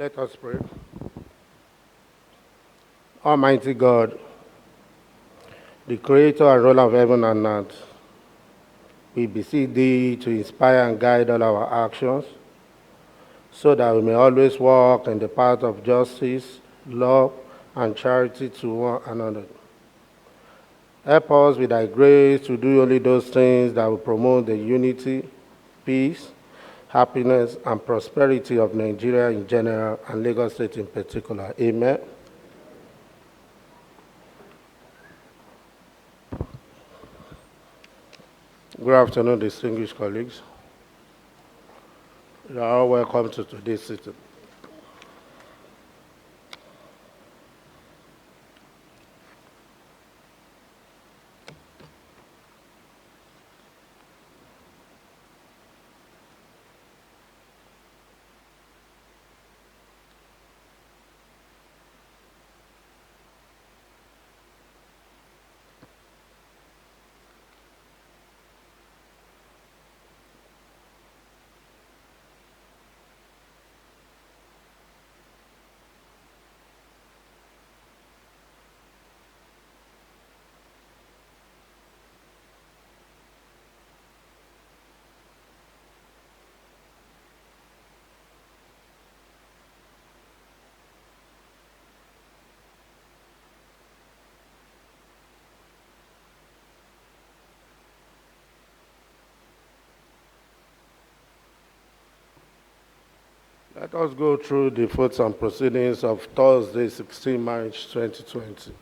Let us pray. Almighty God, the creator and ruler of heaven and earth, we beseech thee to inspire and guide all our actions so that we may always walk in the path of justice, love, and charity to one another. Help us with thy grace to do only those things that will promote the unity, peace, happiness, and prosperity of Nigeria in general and Lagos State in particular. Amen. Good afternoon, distinguished colleagues. You are all welcome to today's sitting. Let us go through the votes and proceedings of Thursday, 16 March 2020.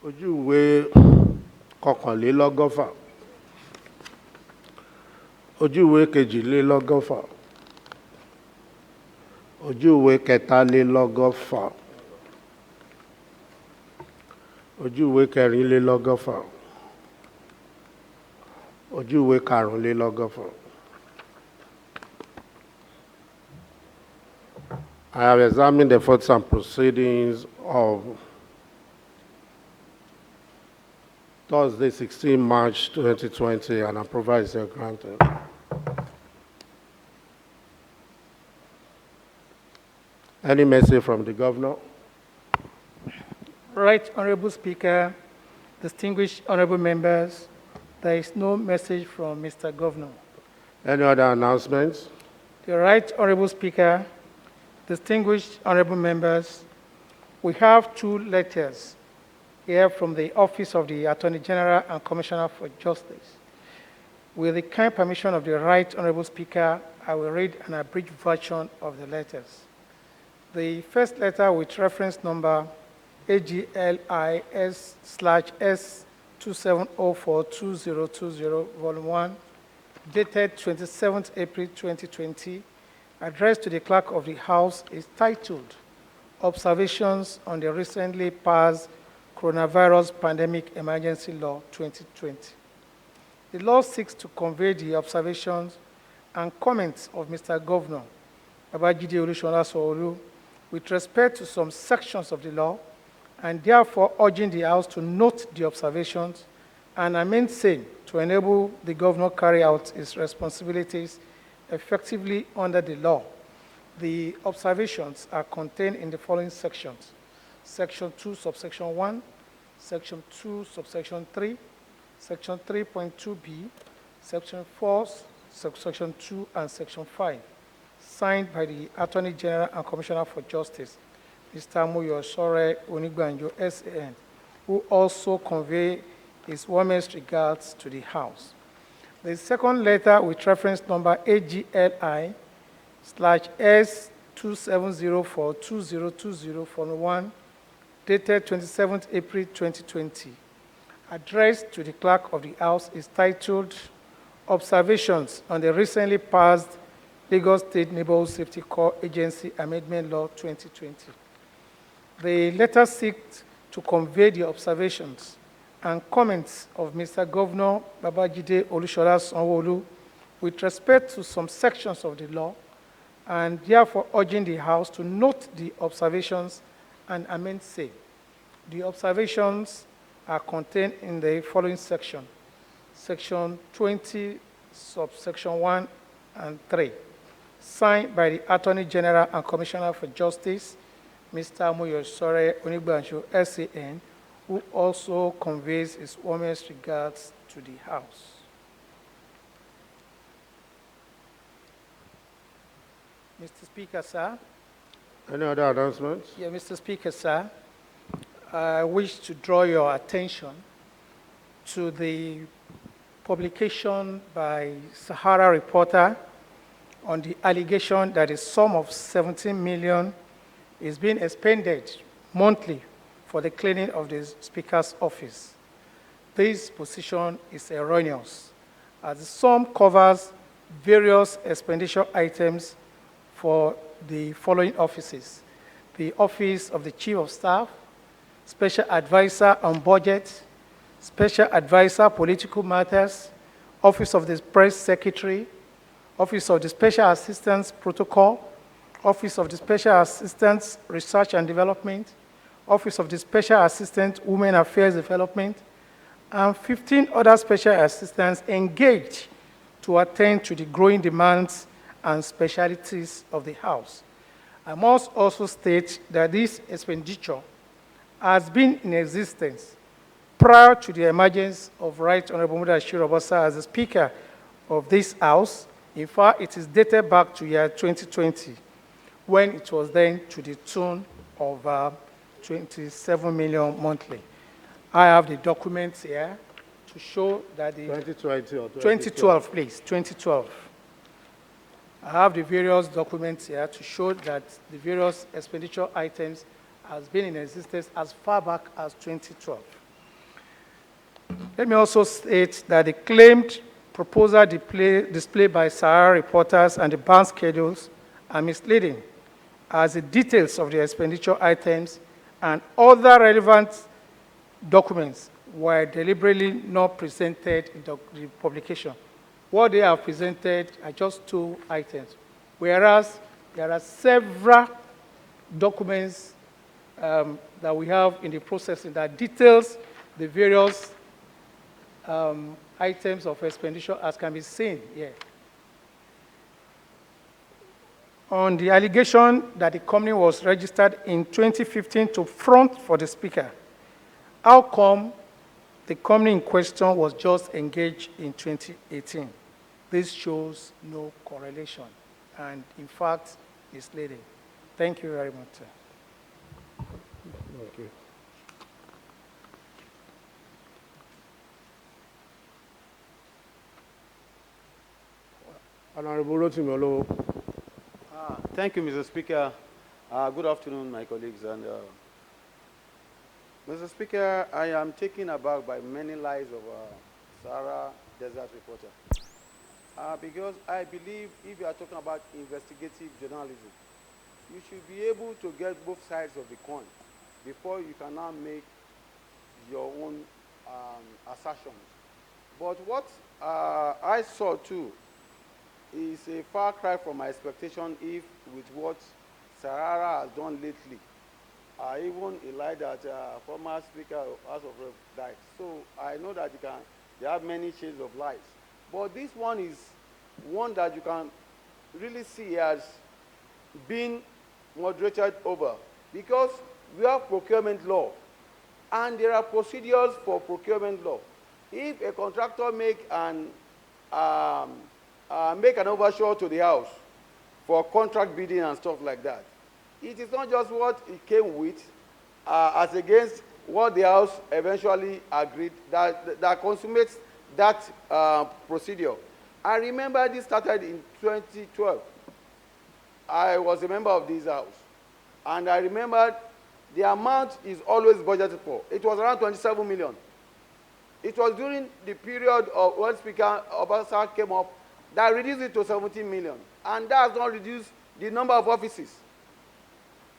Ojú ìwé kọkànlélọ́gọ́fà. Ojú ìwé kejìlélọ́gọ́fà. Ojú ìwé kẹtàlélọ́gọ́fà. Ojú ìwé kẹrìnlélọ́gọ́fà. Ojú ìwé karùnlélọ́gọ́fà. I have examined the efforts and proceedings of Thursday, 16 March 2020, and I provide is granted. Any message from the governor? Right Honorable Speaker, distinguished honorable members, there is no message from Mr. Governor. Any other announcements? The Right Honorable Speaker, distinguished honorable members, we have two letters here from the Office of the Attorney General and Commissioner for Justice. With the kind permission of the Right Honorable Speaker, I will read an abridged version of the letters. The first letter with reference number AGLIS/S27042020, Volume 1, dated 27th April 2020, addressed to the Clerk of the House, is titled Observations on the Recently Passed Coronavirus Pandemic Emergency Law 2020. The law seeks to convey the observations and comments of Mr. Governor Babajide Olusola with respect to some sections of the law, and therefore urging the House to note the observations and amend same to enable the governor carry out his responsibilities effectively under the law. The observations are contained in the following sections: Section 2, subsection 1, Section 2, subsection 3, Section 3.2b, Section 4, subsection 2, and Section 5, signed by the Attorney General and Commissioner for Justice, Mr. Moyosore Onigbanjo, SAN, who also convey his warmest regards to the House. The second letter with reference number AGLI/S27042020, Volume 1, dated 27th April 2020, addressed to the Clerk of the House, is titled Observations on the Recently Passed Lagos State Neighborhood Safety Corps Agency Amendment Law 2020. The letter seeks to convey the observations and comments of Mr. Governor Babajide Olusola with respect to some sections of the law, and therefore urging the House to note the observations and amend same. The observations are contained in the following section: Section 20, subsection 1 and 3, signed by the Attorney General and Commissioner for Justice, Mr. Moyosore Onigbanjo, SAN, who also conveys his warmest regards to the House. Mr. Speaker, sir. Any other announcements? Yeah, Mr. Speaker, sir. I wish to draw your attention to the publication by Sahara Reporter on the allegation that a sum of 17 million is being expended monthly for the cleaning of the Speaker's office. This position is erroneous, as the sum covers various expenditure items for the following offices: the Office of the Chief of Staff, Special Advisor on Budget, Special Advisor Political Matters, Office of the Press Secretary, Office of the Special Assistance Protocol, Office of the Special Assistant Research and Development, Office of the Special Assistant Women Affairs Development, and 15 other special assistants engaged to attend to the growing demands and specialties of the House. I must also state that this expenditure has been in existence prior to the emergence of Right Honorable Mudashiru Obasa as the Speaker of this House. In fact, it is dated back to year 2020, when it was then to the tune of 27 million monthly. I have the documents here to show that the 2020 or 2012, please, 2012. I have the various documents here to show that the various expenditure items has been in existence as far back as 2012. Let me also state that the claimed proposal displayed by Sahara reporters and the bank schedules are misleading, as the details of the expenditure items and other relevant documents were deliberately not presented in the publication. What they have presented are just 2 items, whereas there are several documents that we have in the processing that details the various items of expenditure as can be seen here. On the allegation that the company was registered in 2015 to front for the speaker, how come the company in question was just engaged in 2018? This shows no correlation and, in fact, misleading. Thank you very much, sir. Okay. Honorable Rotimi Olowo. Thank you, Mr. Speaker. Good afternoon, my colleagues. And Mr. Speaker, I am taken aback by many lies of Sahara Desert reporter. Because I believe if you are talking about investigative journalism, you should be able to get both sides of the coin before you can now make your own assertions. But what I saw too is a far cry from my expectation if with what Sahara has done lately. Even a lie that former Speaker of House of Reps died. So I know that they have many shades of lies. But this one is one that you can really see as being moderated over, because we have procurement law and there are procedures for procurement law. If a contractor make an overture to the house for contract bidding and stuff like that, it is not just what it came with as against what the house eventually agreed that consummates that procedure. I remember this started in 2012. I was a member of this house, and I remember the amount is always budgeted for. It was around 27 million. It was during the period of when Speaker Obasa came up that reduced it to 17 million. And that has not reduced the number of offices.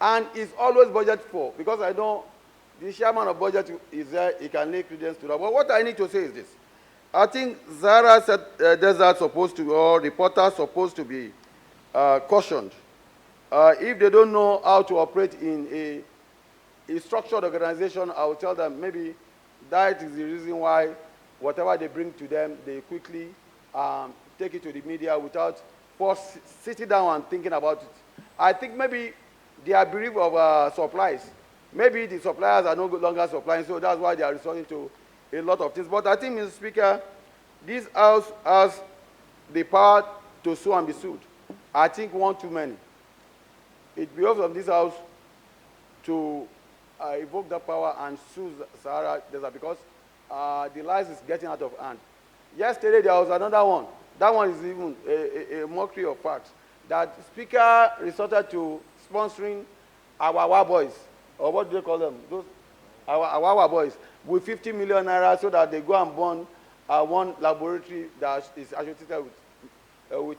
And it's always budgeted for, because I know the chairman of budget is there, he can lay credence to that. But what I need to say is this. I think Zara said Desert supposed to, or reporters supposed to be cautioned. If they don't know how to operate in a structured organization, I will tell them maybe that is the reason why whatever they bring to them, they quickly take it to the media without first sitting down and thinking about it. I think maybe they are bereft of supplies. Maybe the suppliers are no longer supplying, so that's why they are resorting to a lot of things. But I think, Mr. Speaker, this House has the power to sue and be sued. I think one too many. It behoves of this House to evoke that power and sue Sahara Desert, because the lies is getting out of hand. Yesterday there was another one. That one is even a mockery of facts. That Speaker resorted to sponsoring our boys, or what do they call them? Those our boys, with 50 million naira so that they go and burn one laboratory that is associated with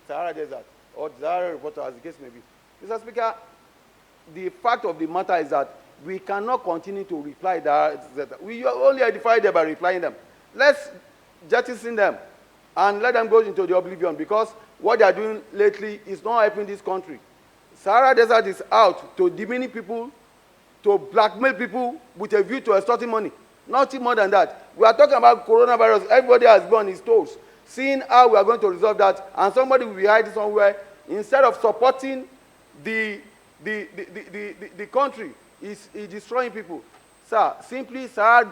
Sahara Desert, or Sahara reporter, as the case may be. Mr. Speaker, the fact of the matter is that we cannot continue to reply that. We only identify them by replying them. Let's jettison them and let them go into the oblivion, because what they are doing lately is not helping this country. Sahara Desert is out to demean people, to blackmail people with a view to extorting money. Nothing more than that. We are talking about coronavirus. Everybody has gone his toes, seeing how we are going to resolve that, and somebody will be hiding somewhere. Instead of supporting the country, is destroying people. Sir, simply Sahara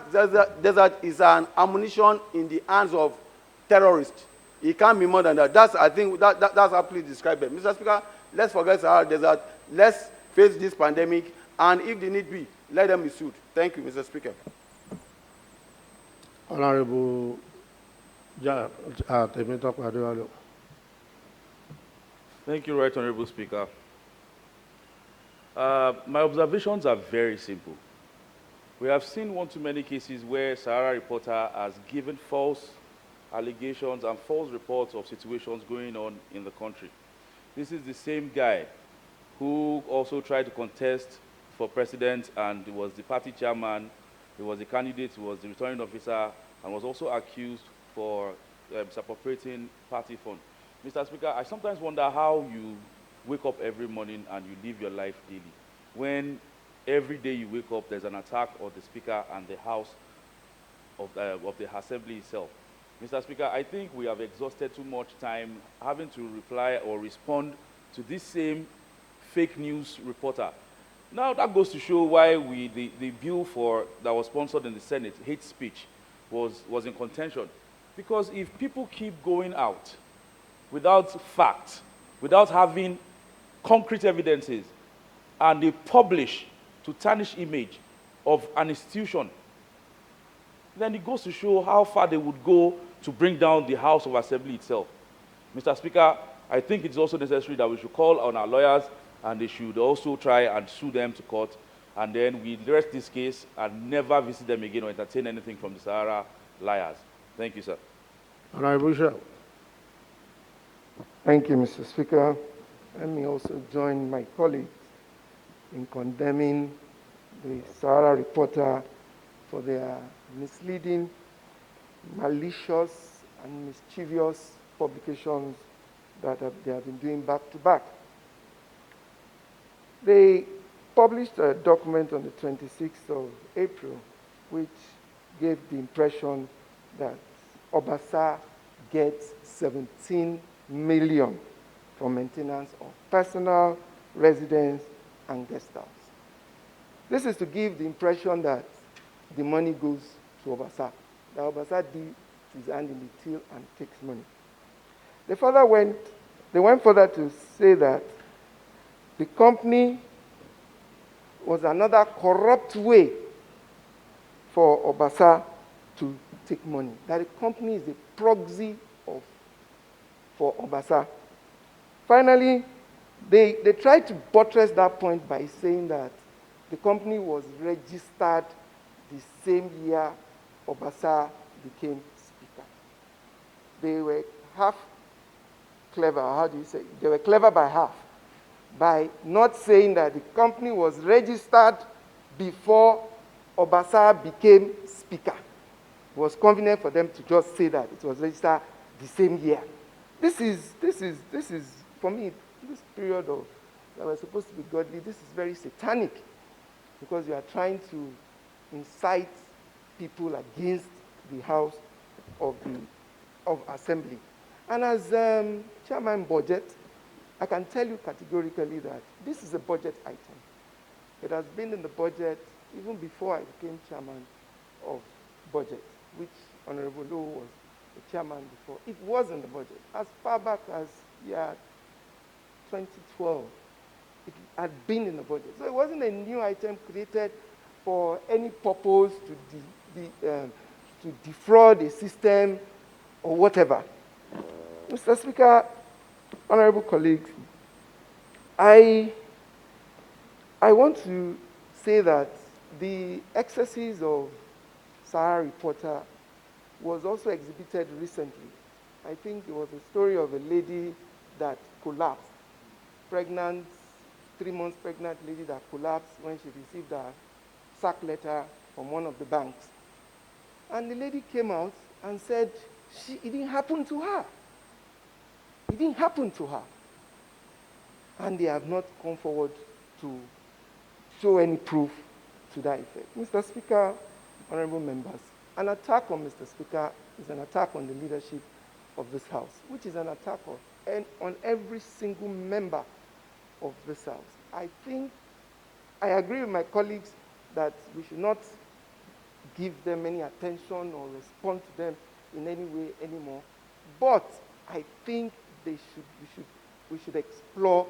Desert is an ammunition in the hands of terrorists. It can't be more than that. I think that's aptly described it. Mr. Speaker, let's forget Sahara Desert. Let's face this pandemic, and if the need be, let them be sued. Thank you, Mr. Speaker. Honorable Temitope Adewale. Thank you, Right Honorable Speaker. My observations are very simple. We have seen one too many cases where Sahara reporter has given false allegations and false reports of situations going on in the country. This is the same guy who also tried to contest for president and was the party chairman, he was the candidate, he was the returning officer, and was also accused for misappropriating party fund. Mr. Speaker, I sometimes wonder how you wake up every morning and you live your life daily, when every day you wake up there's an attack on the Speaker and the House of the Assembly itself. Mr. Speaker, I think we have exhausted too much time having to reply or respond to this same fake news reporter. Now that goes to show why the bill that was sponsored in the Senate, hate speech, was in contention. Because if people keep going out without facts, without having concrete evidences, and they publish to tarnish image of an institution, then it goes to show how far they would go to bring down the House of Assembly itself. Mr. Speaker, I think it's also necessary that we should call on our lawyers and they should also try and sue them to court, and then we rest this case and never visit them again or entertain anything from the Sahara liars. Thank you, sir. Honorable Shah. Thank you, Mr. Speaker. Let me also join my colleagues in condemning the Sahara reporter for their misleading, malicious, and mischievous publications that they have been doing back to back. They published a document on the 26th of April, which gave the impression that Obasa gets 17 million for maintenance of personal, residence, and guest house. This is to give the impression that the money goes to Obasa, that Obasa dips his hand in the till and takes money. They went further to say that the company was another corrupt way for Obasa to take money, that the company is a proxy for Obasa. Finally, they tried to buttress that point by saying that the company was registered the same year Obasa became Speaker. They were half clever, how do you say? They were clever by half, by not saying that the company was registered before Obasa became Speaker. It was convenient for them to just say that it was registered the same year. This is for me, this period of that we're supposed to be godly, this is very satanic, because you are trying to incite people against the House of Assembly. And as Chairman Budget, I can tell you categorically that this is a budget item. It has been in the budget even before I became Chairman of Budget, which Honorable Lowe was the chairman before. It was in the budget. As far back as 2012, it had been in the budget. So it wasn't a new item created for any purpose to defraud a system or whatever. Mr. Speaker, honorable colleagues, I want to say that the excesses of Sahara reporter was also exhibited recently. I think it was a story of a lady that collapsed, pregnant, 3 months pregnant lady that collapsed when she received a sack letter from one of the banks. And the lady came out and said it didn't happen to her. It didn't happen to her. And they have not come forward to show any proof to that effect. Mr. Speaker, honorable members, an attack on Mr. Speaker is an attack on the leadership of this House, which is an attack on every single member of this House. I think I agree with my colleagues that we should not give them any attention or respond to them in any way anymore. But I think we should explore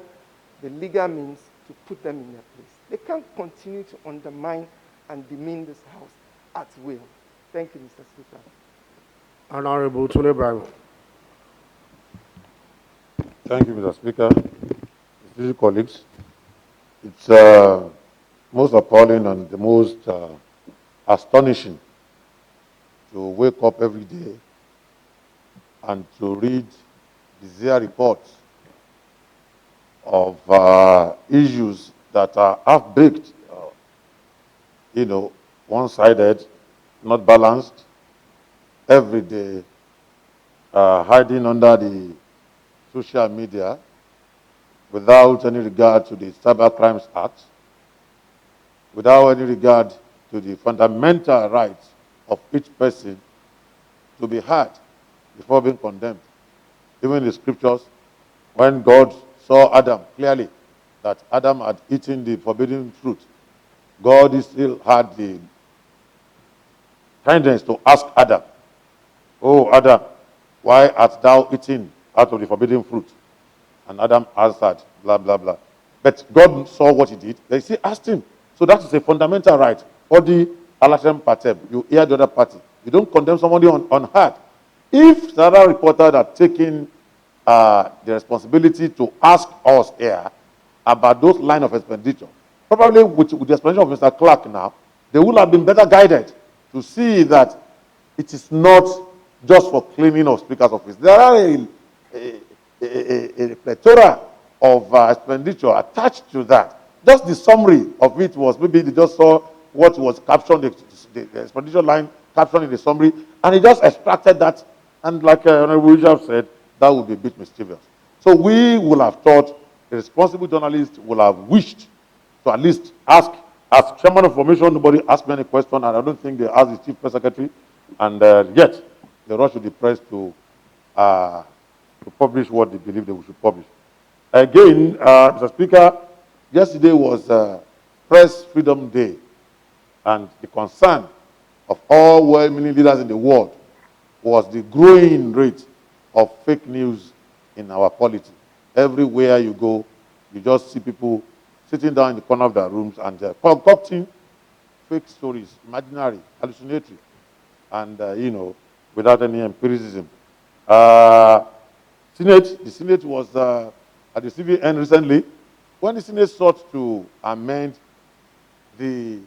the legal means to put them in their place. They can't continue to undermine and demean this House at will. Thank you, Mr. Speaker. Honorable Tune Brown. Thank you, Mr. Speaker. Esteemed colleagues, it's most appalling and the most astonishing to wake up every day and to read bizarre reports of issues that are half-baked, one-sided, not balanced, every day, hiding under the social media without any regard to the Cyber Crimes Act, without any regard to the fundamental rights of each person to be heard before being condemned. Even in the scriptures, when God saw Adam clearly that Adam had eaten the forbidden fruit, God still had the kindness to ask Adam, "Oh, Adam, why art thou eaten out of the forbidden fruit?" And Adam answered, blah, blah, blah. But God saw what he did. They still asked him. So that is a fundamental right. For the Alashem Patem, you hear the other party. You don't condemn somebody unheard. If the other reporter had taken the responsibility to ask us here about those line of expenditure, probably with the explanation of Mr. Clark now, they would have been better guided to see that it is not just for cleaning of Speaker's office. There are a plethora of expenditure attached to that. Just the summary of it was maybe they just saw what was captioned, the expenditure line captioned in the summary, and he just extracted that. And like Honorable Richard said, that would be a bit mischievous. So we would have thought a responsible journalist would have wished to at least ask, as chairman of formation, nobody asked me any question, and I don't think they asked the chief press secretary, and yet they rushed to the press to publish what they believe they should publish. Again, Mr. Speaker, yesterday was Press Freedom Day, and the concern of all well-meaning leaders in the world was the growing rate of fake news in our polity. Everywhere you go, you just see people sitting down in the corner of their rooms and concocting fake stories, imaginary, hallucinatory, and, without any empiricism. The Senate was at the CVN recently. When the Senate sought to amend the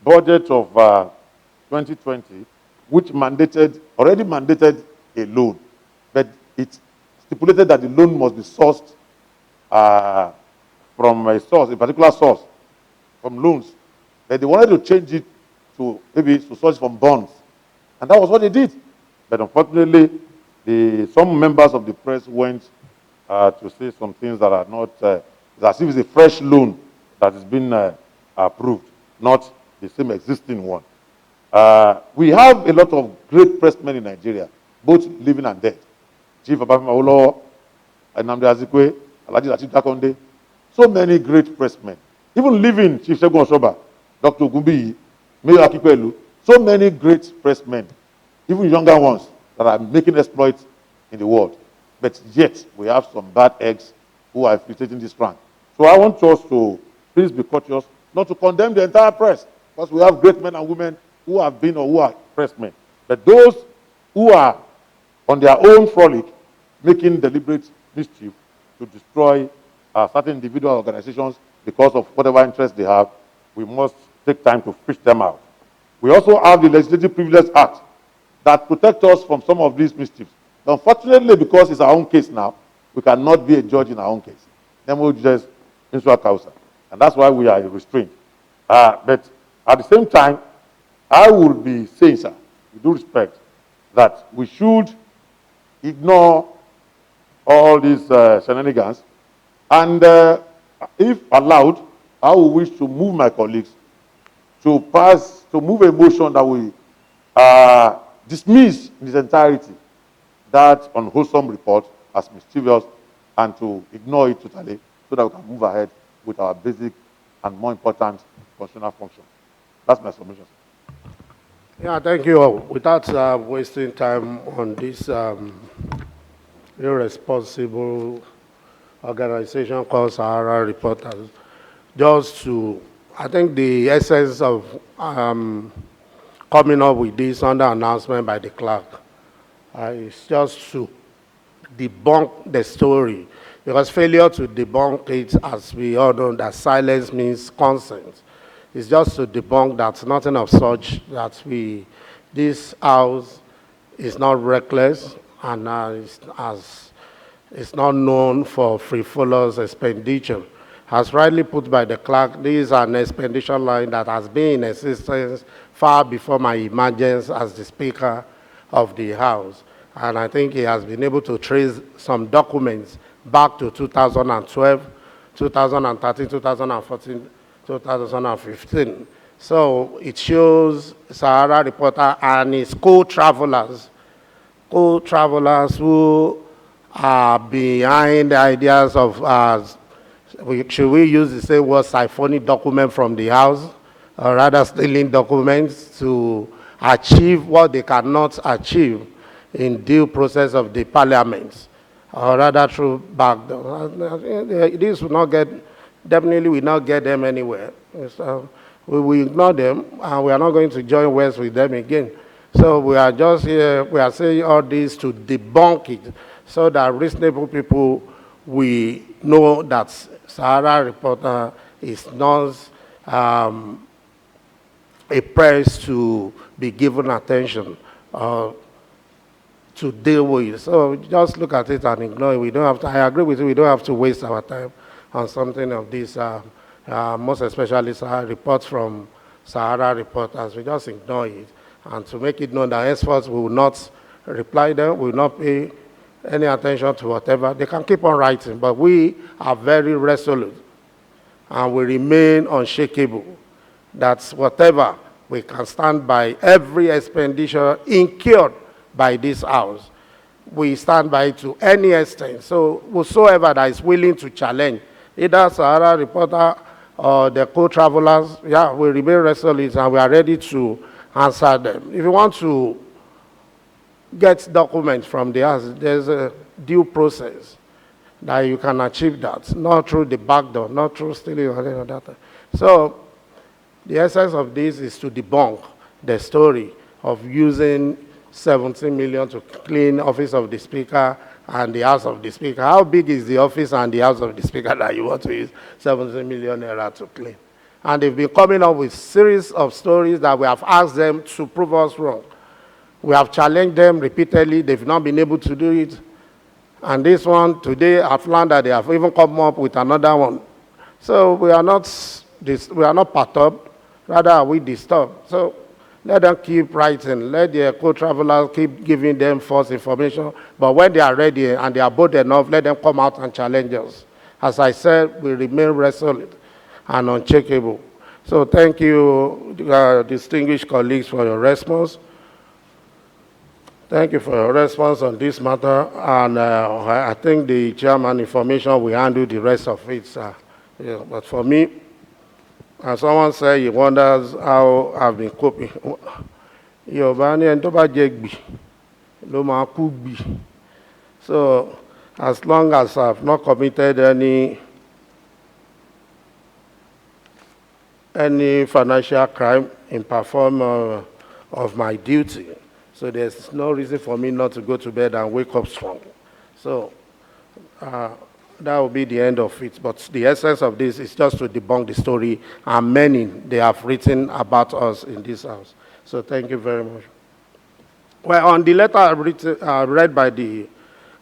budget of 2020, which already mandated a loan, but it stipulated that the loan must be sourced from a particular source, from loans. But they wanted to change it to maybe to source from bonds. And that was what they did. But unfortunately, some members of the press went to say some things that are not, as if it's a fresh loan that has been approved, not the same existing one. We have a lot of great pressmen in Nigeria, both living and dead. Chief Abafemi Awolowo, Nnamdi Azikiwe, Alhaji Lateef Jakonde, so many great pressmen. Even living, Chief Segun Osoba, Dr. Ogunbiyi, Mayor Akipelu, so many great pressmen, even younger ones that are making exploits in the world. But yet, we have some bad eggs who are infiltrating this rank. So I want us to please be cautious, not to condemn the entire press, because we have great men and women who have been or who are pressmen. But those who are on their own frolic, making deliberate mischief to destroy certain individual organizations because of whatever interest they have, we must take time to fish them out. We also have the Legislative Privilege Act that protects us from some of these mischiefs. Unfortunately, because it's our own case now, we cannot be a judge in our own case. Then we'll just insua causa. And that's why we are restrained. But at the same time, I will be saying, sir, with due respect, that we should ignore all these shenanigans. And if allowed, I will wish to move my colleagues to move a motion that we dismiss in its entirety that unwholesome report as mischievous and to ignore it totally so that we can move ahead with our basic and more important constitutional function. That's my submission. Yeah, thank you. Without wasting time on this irresponsible organization called Sahara Reporters, I think the essence of coming up with this under announcement by the clerk is just to debunk the story, because failure to debunk it, as we all know, that silence means consent. is just to debunk that nothing of such, that this house is not reckless and is not known for frivolous expenditure. As rightly put by the clerk, this is an expenditure line that has been in existence far before my emergence as the Speaker of the House. And I think he has been able to trace some documents back to 2012, 2013, 2014, 2015. So it shows Sahara Reporter and his co-travelers who are behind the ideas of, should we use the same word, siphoning document from the House, or rather stealing documents to achieve what they cannot achieve in due process of the Parliament, or rather through backdoor. This will not get, definitely will not get them anywhere. So we will ignore them, and we are not going to join West with them again. So we are just here, we are saying all this to debunk it, so that reasonable people will know that Sahara Reporter is not a press to be given attention to deal with. So just look at it and ignore it. We don't have to, I agree with you, we don't have to waste our time on something of this, most especially reports from Sahara Reporters. We just ignore it. And to make it known that henceforth we will not reply them, we will not pay any attention to whatever. They can keep on writing, but we are very resolute and we remain unshakable. That's whatever we can stand by, every expenditure incurred by this House, we stand by to any extent. So whosoever that is willing to challenge, either Sahara Reporter or the co-travelers, yeah, we remain resolute and we are ready to answer them. If you want to get documents from the House, there's a due process that you can achieve that, not through the back door, not through stealing or anything like that. So the essence of this is to debunk the story of using 17 million to clean office of the Speaker and the House of the Speaker. How big is the office and the House of the Speaker that you want to use 17 million naira to clean? And they've been coming up with series of stories that we have asked them to prove us wrong. We have challenged them repeatedly. They've not been able to do it. And this one, today, I've learned that they have even come up with another one. So we are not perturbed, rather are we disturbed. So let them keep writing. Let the co-travelers keep giving them false information. But when they are ready and they are bold enough, let them come out and challenge us. As I said, we remain resolute and uncheckable. So thank you, distinguished colleagues, for your response. Thank you for your response on this matter. And I think the chairman information will handle the rest of it. Yeah, but for me, as someone said, he wonders how I've been coping. So as long as I've not committed any financial crime in performance of my duty, so there's no reason for me not to go to bed and wake up strong. So that will be the end of it. But the essence of this is just to debunk the story, and many they have written about us in this House. So thank you very much. Well, on the letter read by the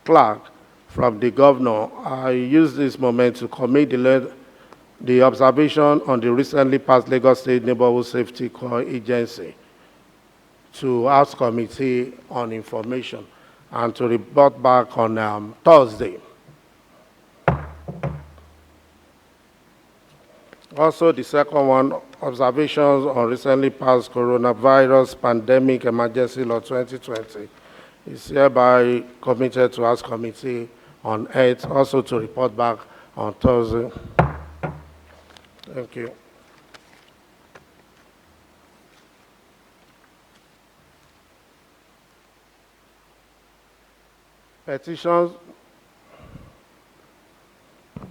clerk from the governor, I use this moment to commit the observation on the recently passed Lagos State Neighborhood Safety Corps Agency to House Committee on Information and to report back on Thursday. Also, the second one, observations on recently passed coronavirus pandemic emergency law 2020, is hereby committed to House Committee on Health, also to report back on Thursday. Thank you. Petitions.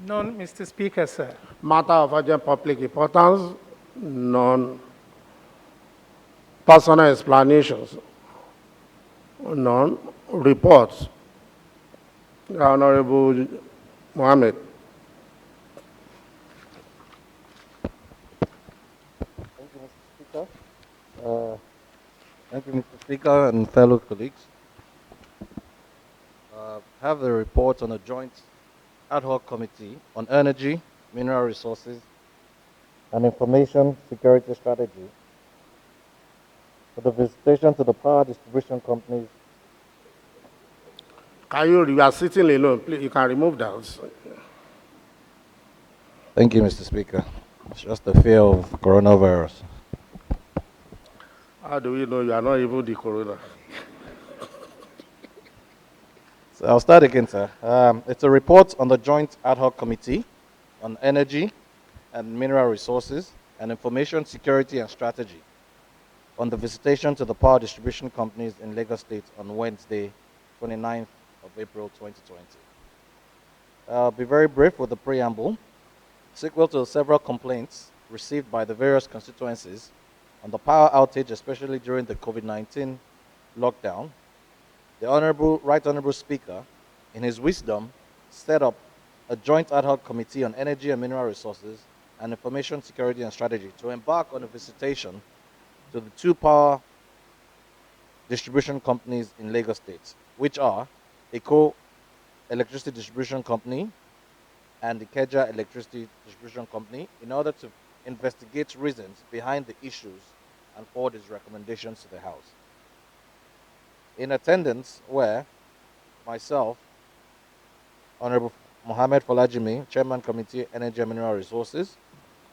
None, Mr. Speaker, sir. Matter of urgent public importance, none. Personal explanations, none. Reports. Honorable Mohammed. Thank you, Mr. Speaker and fellow colleagues. Have the report on a joint ad hoc committee on energy, mineral resources, and information security strategy for the visitation to the power distribution companies. You are sitting alone, please, you can remove that. Thank you, Mr. Speaker. It's just the fear of coronavirus. How do we know you are not even the corona? So I'll start again, sir. It's a report on the joint ad hoc committee on energy and mineral resources and information security and strategy on the visitation to the power distribution companies in Lagos State on Wednesday, 29th of April 2020. I'll be very brief with the preamble. Sequel to several complaints received by the various constituencies on the power outage, especially during the COVID-19 lockdown, the Right Honorable Speaker, in his wisdom, set up a joint ad hoc committee on energy and mineral resources and information security and strategy to embark on a visitation to the two power distribution companies in Lagos State, which are Eco Electricity Distribution Company and the Keja Electricity Distribution Company, in order to investigate reasons behind the issues and forward his recommendations to the House. In attendance were myself, Honorable Mohammed Folajimi, Chairman Committee, Energy and Mineral Resources.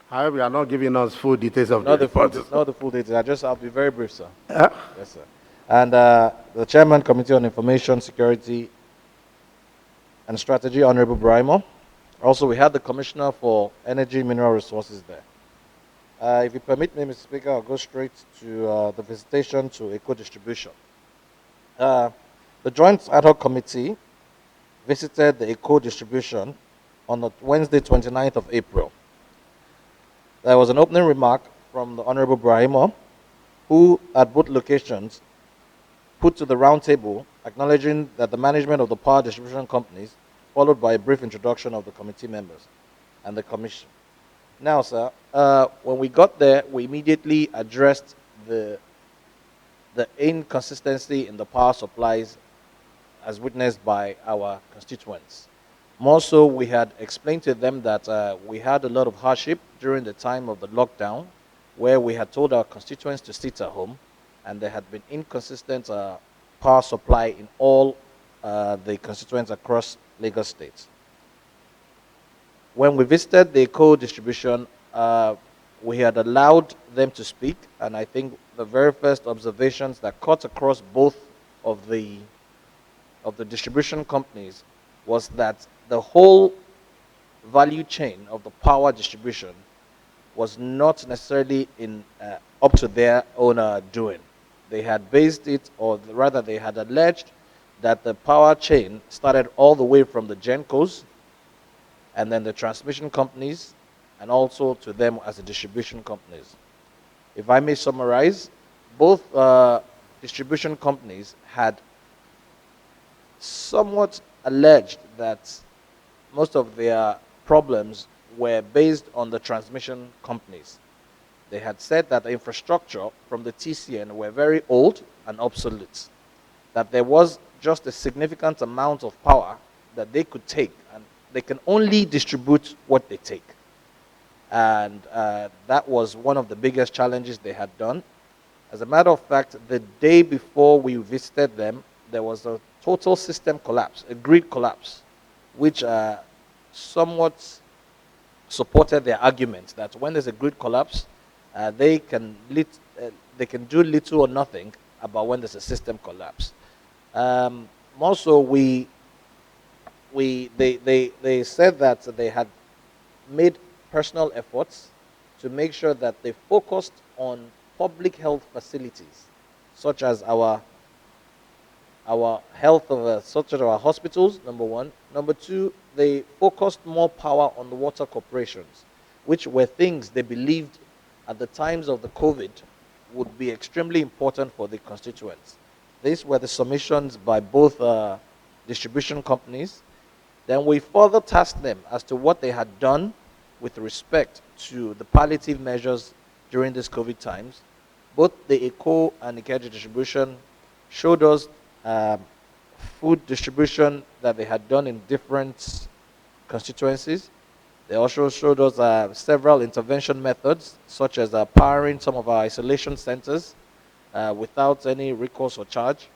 However, you are not giving us full details of Not the report. not the full details. I'll be very brief, sir. Yeah. Yes, sir. And the Chairman Committee on Information Security and Strategy, Honorable Braimo. Also, we had the Commissioner for Energy and Mineral Resources there. If you permit me, Mr. Speaker, I'll go straight to the visitation to Eco Distribution. The Joint Ad Hoc Committee visited the Eco Distribution on the Wednesday, 29th of April. There was an opening remark from the Honorable Brahimo, who at both locations put to the round table acknowledging that the management of the power distribution companies, followed by a brief introduction of the committee members and the commission. Now, sir, when we got there, we immediately addressed the inconsistency in the power supplies as witnessed by our constituents. More so, we had explained to them that we had a lot of hardship during the time of the lockdown, where we had told our constituents to sit at home, and there had been inconsistent power supply in all the constituents across Lagos State. When we visited the co-distribution, we had allowed them to speak, and I think the very first observations that cut across both of the distribution companies was that the whole value chain of the power distribution was not necessarily up to their own doing. They had based it, or rather they had alleged that the power chain started all the way from the GenCos and then the transmission companies, and also to them as the distribution companies. If I may summarize, both distribution companies had somewhat alleged that most of their problems were based on the transmission companies. They had said that the infrastructure from the TCN were very old and obsolete, that there was just a significant amount of power that they could take, and they can only distribute what they take. And that was one of the biggest challenges they had done. As a matter of fact, the day before we visited them, there was a total system collapse, a grid collapse, which somewhat supported their argument that when there's a grid collapse, they can do little or nothing about when there's a system collapse. Also, they said that they had made personal efforts to make sure that they focused on public health facilities, such as our health of such as our hospitals, number one. Number two, they focused more power on the water corporations, which were things they believed at the times of the COVID would be extremely important for the constituents. These were the submissions by both distribution companies. Then we further tasked them as to what they had done with respect to the palliative measures during these COVID times. both the ECO and the KG distribution showed us food distribution that they had done in different constituencies. They also showed us several intervention methods, such as powering some of our isolation centers without any recourse or charge.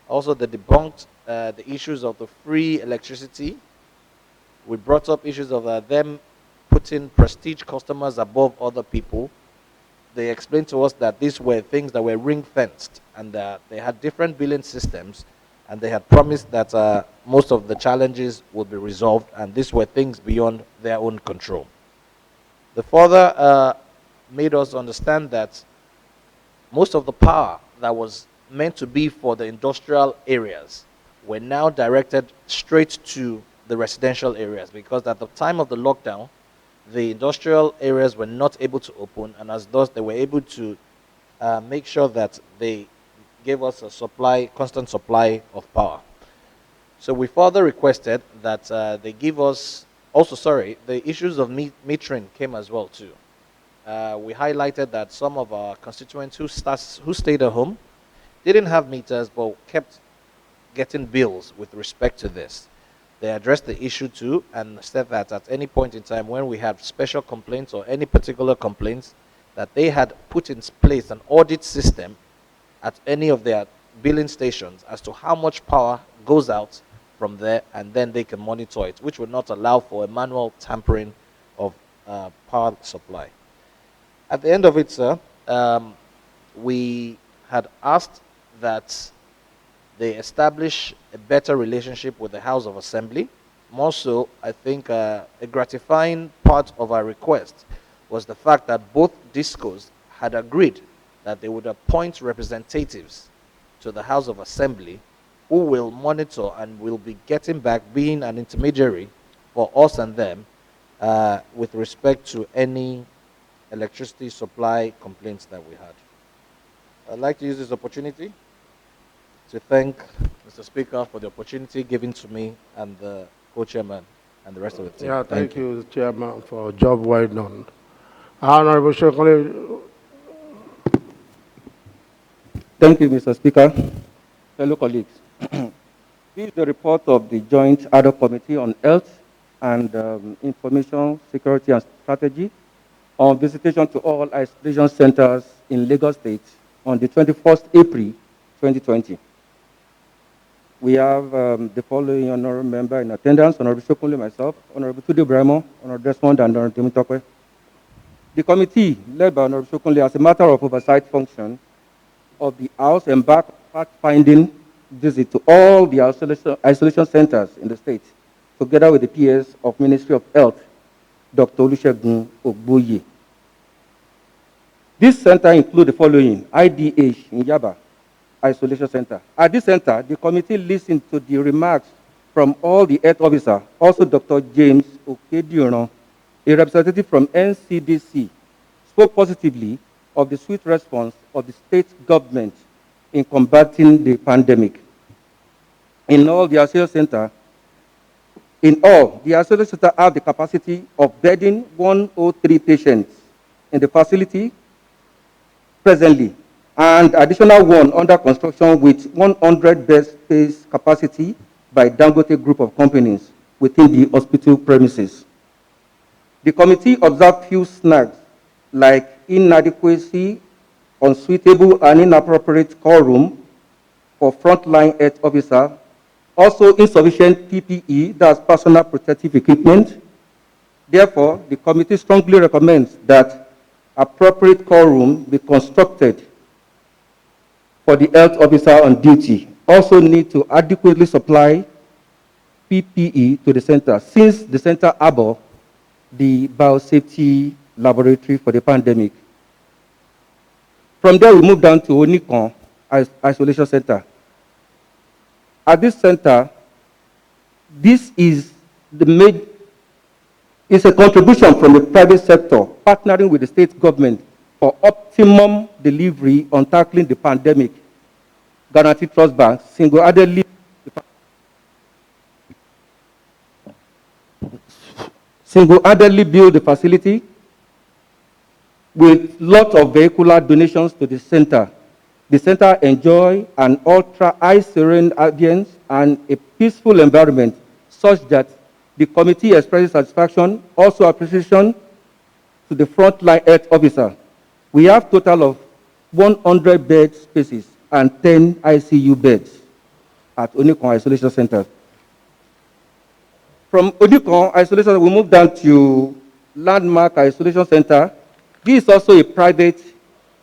Also, they debunked the issues of the free electricity. We brought up issues of them putting prestige customers above other people. They explained to us that these were things that were ring-fenced and they had different billing systems, and they had promised that most of the challenges would be resolved, and these were things beyond their own control. The further made us understand that most of the power that was meant to be for the industrial areas were now directed straight to the residential areas, because at the time of the lockdown, the industrial areas were not able to open, and as thus they were able to make sure that they gave us a supply, constant supply of power. So we further requested that they give us, also sorry, the issues of metering came as well too. We highlighted that some of our constituents who stayed at home didn't have meters but kept getting bills with respect to this. They addressed the issue too and said that at any point in time when we had special complaints or any particular complaints, that they had put in place an audit system at any of their billing stations as to how much power goes out from there, and then they can monitor it, which would not allow for a manual tampering of power supply. At the end of it, sir, we had asked that they establish a better relationship with the House of Assembly. More so, I think a gratifying part of our request was the fact that both discos had agreed that they would appoint representatives to the House of Assembly who will monitor and will be getting back, being an intermediary for us and them with respect to any electricity supply complaints that we had. I'd like to use this opportunity to thank Mr. Speaker for the opportunity given to me and the co-chairman and the rest of the team. Yeah, thank you, Chairman, for a job well done. Honorable Shokole. Thank you, Mr. Speaker. Fellow colleagues, this is the report of the Joint Ad hoc Committee on Health and Information Security and Strategy on visitation to all isolation centers in Lagos State on the 21st April 2020. We have the following honorable member in attendance: Honorable Shokunle, myself, Honorable Tude Bremo, Honorable Desmond, and Honorable Temitope. The committee, led by Honorable Shokunle, as a matter of oversight function of the House, embarked on fact-finding visit to all the isolation centers in the state, together with the PS of Ministry of Health, Dr. Olusegun Ogboye. This center includes the following: IDH in Yaba Isolation Center. At this center, the committee listened to the remarks from all the health officers, also Dr. James Okediuron, a representative from NCDC, spoke positively of the swift response of the state government in combating the pandemic. In all, the isolation center have the capacity of bedding 103 patients in the facility presently, and additional one under construction with 100 bed space capacity by Dangote Group of Companies within the hospital premises. The committee observed few snags like inadequacy, unsuitable and inappropriate call room for frontline health officers, also insufficient PPE, that's personal protective equipment. Therefore, the committee strongly recommends that appropriate call room be constructed for the health officer on duty. Also need to adequately supply PPE to the center, since the center harbor the biosafety laboratory for the pandemic. From there, we move down to Onikon Isolation Center. At this center, this is it's a contribution from the private sector, partnering with the state government for optimum delivery on tackling the pandemic. Guarantee Trust Bank single-handedly build the facility, With lots of vehicular donations to the center enjoy an ultra-high serene ambience and a peaceful environment such that the committee expresses satisfaction, also appreciation to the frontline health officer. We have total of 100 bed spaces and 10 ICU beds at Onikon Isolation Center. From Onikon Isolation, we move down to Landmark Isolation Center. This is also a private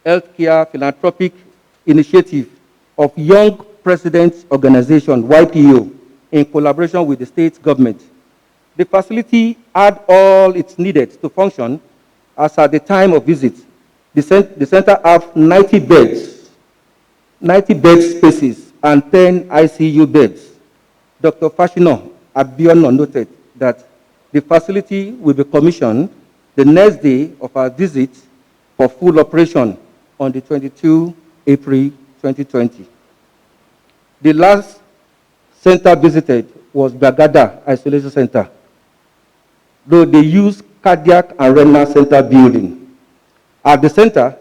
healthcare philanthropic initiative of Young Presidents Organization, YPO, in collaboration with the state government. The facility had all it's needed to function as at the time of visit. The center has 90 beds, 90 bed spaces, and 10 ICU beds. Dr. Fashino Abiono noted that the facility will be commissioned the next day of our visit for full operation on the 22 April 2020. The last center visited was Bagada Isolation Center, though they use cardiac and renal center building. At the center,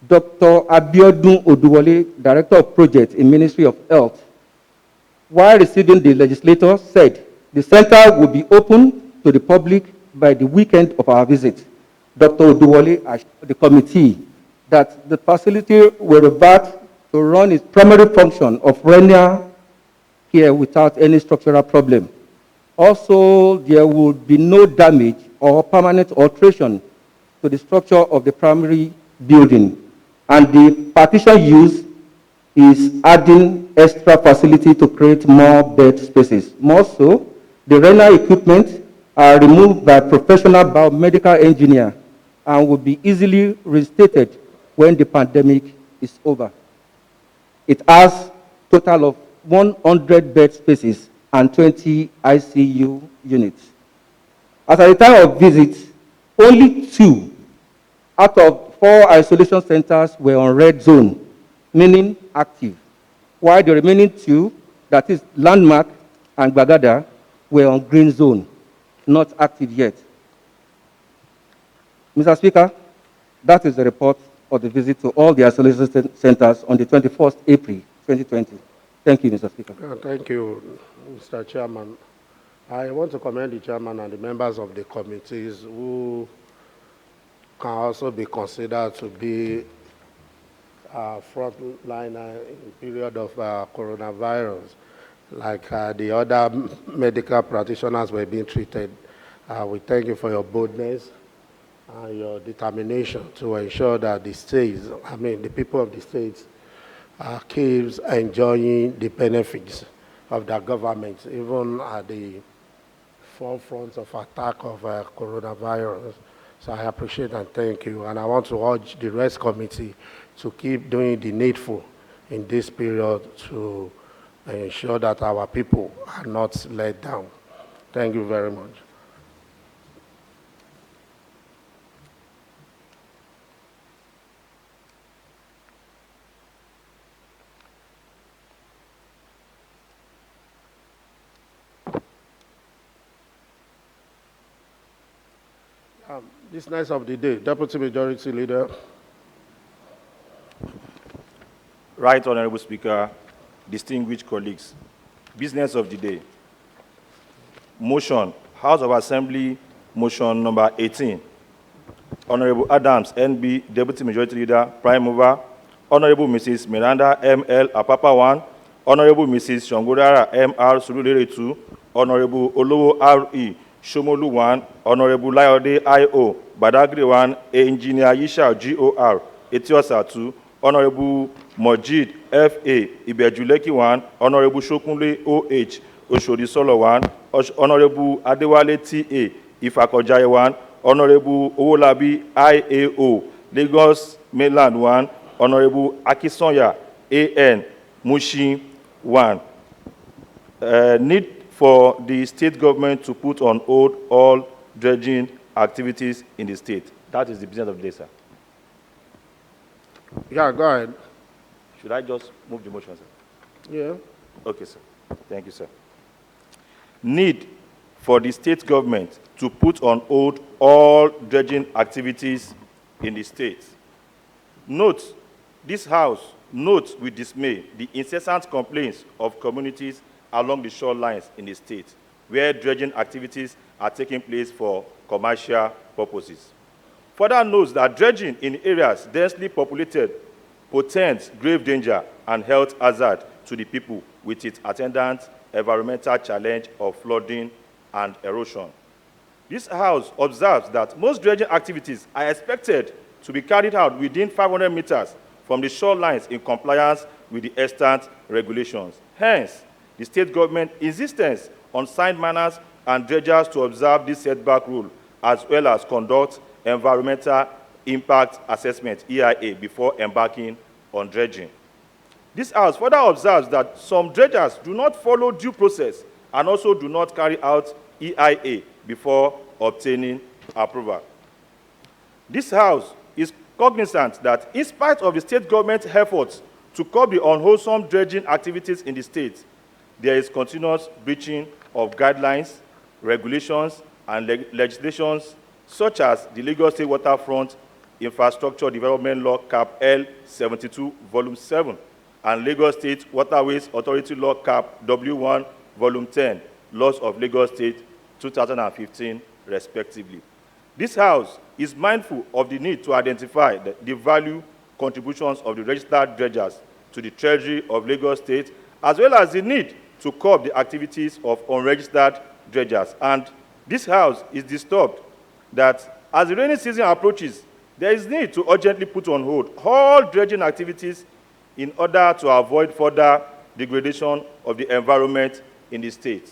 Dr. Abiodun Oduwole, Director of Projects in Ministry of Health, while receiving the legislator, said the center will be open to the public by the weekend of our visit. Dr. Oduwole assured the committee that the facility will revert to run its primary function of renal care without any structural problem. Also, there would be no damage or permanent alteration to the structure of the primary building, and the partition use is adding extra facility to create more bed spaces. More so, the renal equipment are removed by professional biomedical engineer and will be easily reinstated when the pandemic is over. It has total of 100 bed spaces and 20 ICU units. As at the time of visit, only 2 out of 4 isolation centers were on red zone, meaning active, while the remaining 2, that is Landmark and Bagada, were on green zone, not active yet. Mr. Speaker, that is the report of the visit to all the isolation centers on the 21st April 2020. Thank you, Mr. Speaker. Thank you, Mr. Chairman. I want to commend the chairman and the members of the committees who can also be considered to be frontliner in period of coronavirus, like the other medical practitioners were being treated. We thank you for your boldness and your determination to ensure that the states, the people of the states, keeps enjoying the benefits of their government, even at the forefront of attack of coronavirus. So I appreciate and thank you. And I want to urge the rest committee to keep doing the needful in this period to ensure that our people are not let down. Thank you very much. Business of the day, Deputy Majority Leader. Right Honorable Speaker, distinguished colleagues, business of the day. Motion, House of Assembly, motion number 18. Honorable Adams, NB, Deputy Majority Leader, Prime Mover. Honorable Mrs. Miranda M.L. Apapa 1. Honorable Mrs. Shongorara M.R. Surulere 2. Honorable Olowo R.E. Shomolu 1, Honorable Layode I.O., Badagry 1, Engineer Yisha G.O.R., Etiosa 2, Honorable Mojid F.A., Ibejuleki 1, Honorable Shokunle O.H., Oshodi Solo 1, Honorable Adewale T.A., Ifakojaye 1, Honorable Owolabi I.A.O., Lagos Mainland 1, Honorable Akisonya A.N., Mushin 1. Need for the state government to put on hold all dredging activities in the state. That is the business of the day, sir. Yeah, go ahead. Should I just move the motion, sir? Yeah. Okay, sir. Thank you, sir. Need for the state government to put on hold all dredging activities in the state. This House notes with dismay the incessant complaints of communities along the shorelines in the state, where dredging activities are taking place for commercial purposes. Further notes that dredging in areas densely populated portends grave danger and health hazard to the people with its attendant environmental challenge of flooding and erosion. This House observes that most dredging activities are expected to be carried out within 500 meters from the shorelines in compliance with the extant regulations. Hence, the state government insistence on signed manners and dredgers to observe this setback rule, as well as conduct environmental impact assessment, EIA, before embarking on dredging. This House further observes that some dredgers do not follow due process and also do not carry out EIA before obtaining approval. This House is cognizant that in spite of the state government's efforts to curb the unwholesome dredging activities in the state, there is continuous breaching of guidelines, regulations, and legislations such as the Lagos State Waterfront Infrastructure Development Law Cap L 72, Volume 7, and Lagos State Waterways Authority Law Cap W1, Volume 10, Laws of Lagos State 2015, respectively. This House is mindful of the need to identify the value contributions of the registered dredgers to the Treasury of Lagos State, as well as the need to curb the activities of unregistered dredgers. And this House is disturbed that as the rainy season approaches, there is need to urgently put on hold all dredging activities in order to avoid further degradation of the environment in the state.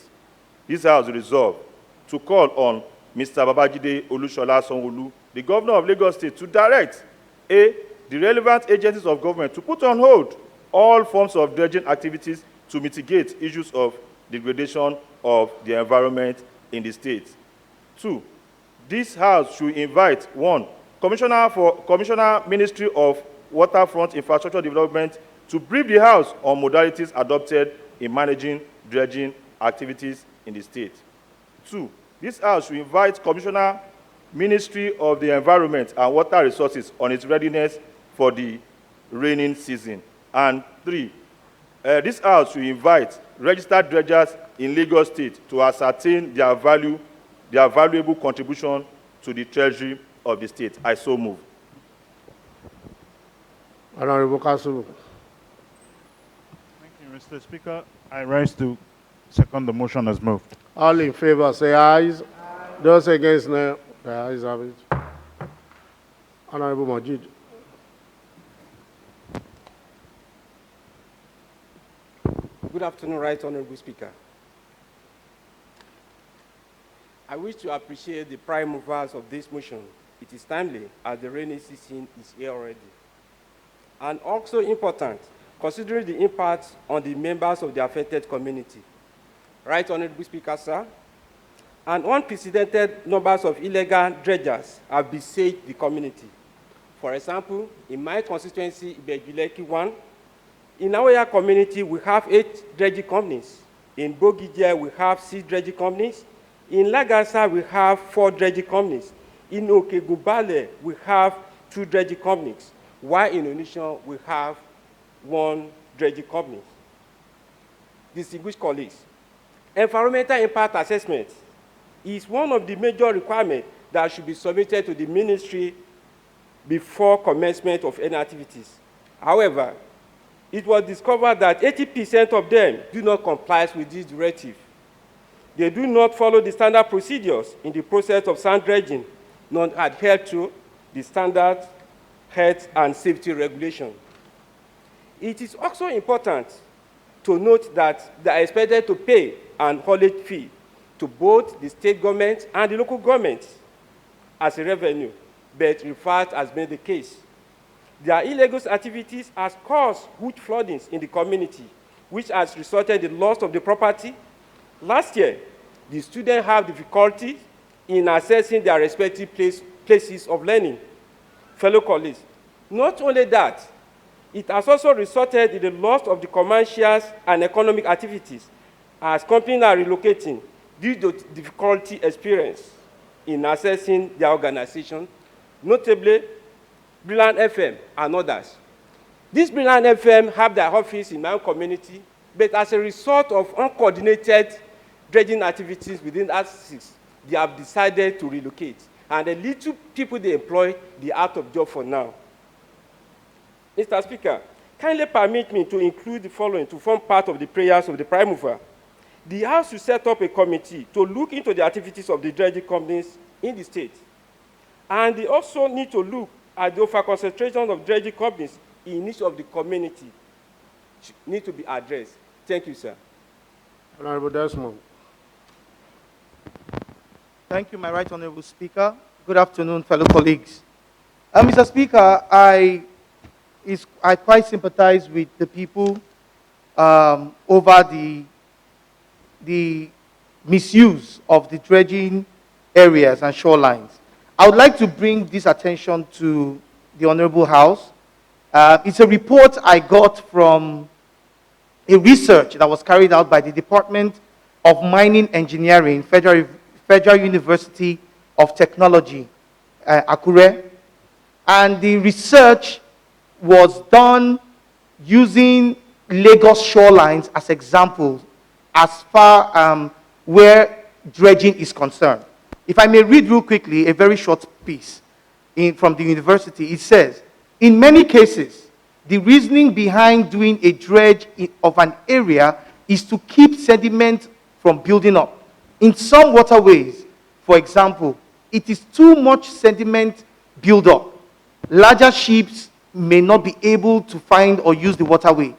This House resolved to call on Mr. Babajide Olusola Sanwo-Olu, the Governor of Lagos State, to direct the relevant agencies of government to put on hold all forms of dredging activities to mitigate issues of degradation of the environment in the state. 2, this House should invite, 1, Commissioner Ministry of Waterfront Infrastructure Development to brief the House on modalities adopted in managing dredging activities in the state. 2, this House should invite Commissioner Ministry of the Environment and Water Resources on its readiness for the rainy season. And 3, this House should invite registered dredgers in Lagos State to ascertain their valuable contribution to the treasury of the state. I so move. Honorable Council. Thank you, Mr. Speaker. I rise to second the motion as moved. All in favor, say aye. Those against, no. The ayes have it. Honorable Majid. Good afternoon, Right Honorable Speaker. I wish to appreciate the prime movers of this motion. It is timely, as the rainy season is here already. And also important, considering the impact on the members of the affected community. Right Honorable Speaker, sir. And unprecedented numbers of illegal dredgers have besieged the community. For example, in my constituency, Ibejuleki 1, in our community, we have 8 dredging companies. In Bogijia, we have 6 dredging companies. In Lagasa, we have 4 dredging companies. In Okegubale, we have 2 dredging companies, while in Onitsha, we have 1 dredging company. Distinguished colleagues, environmental impact assessment is one of the major requirements that should be submitted to the ministry before commencement of any activities. However, it was discovered that 80% of them do not comply with this directive. They do not follow the standard procedures in the process of sand dredging, nor adhere to the standard health and safety regulation. It is also important to note that they are expected to pay an haulage fee to both the state government and the local government as a revenue, but referred has been the case. Their illegal activities has caused huge floodings in the community, which has resulted in the loss of the property. Last year, the students have difficulty in accessing their respective places of learning. Fellow colleagues, not only that, it has also resulted in the loss of the commercial and economic activities as companies are relocating due to difficulty experienced in accessing their organization. Notably, Brilliant FM, and others. This Brilliant FM have their office in my own community, but as a result of uncoordinated dredging activities within R6, they have decided to relocate. And the little people they employ, they are out of job for now. Mr. Speaker, kindly permit me to include the following to form part of the prayers of the prime mover. The House will set up a committee to look into the activities of the dredging companies in the state. And they also need to look at the over-concentration of dredging companies in each of the community need to be addressed. Thank you, sir. Honorable Desmond. Thank you, my right honorable speaker. Good afternoon, fellow colleagues. Mr. Speaker, I quite sympathize with the people over the misuse of the dredging areas and shorelines. I would like to bring this attention to the Honorable House. It's a report I got from a research that was carried out by the Department of Mining Engineering, Federal University of Technology, Akure. And the research was done using Lagos shorelines as examples as far where dredging is concerned. If I may read real quickly a very short piece from the university, it says, in many cases, the reasoning behind doing a dredge of an area is to keep sediment from building up. In some waterways, for example, it is too much sediment build up. Larger ships may not be able to find or use the waterway.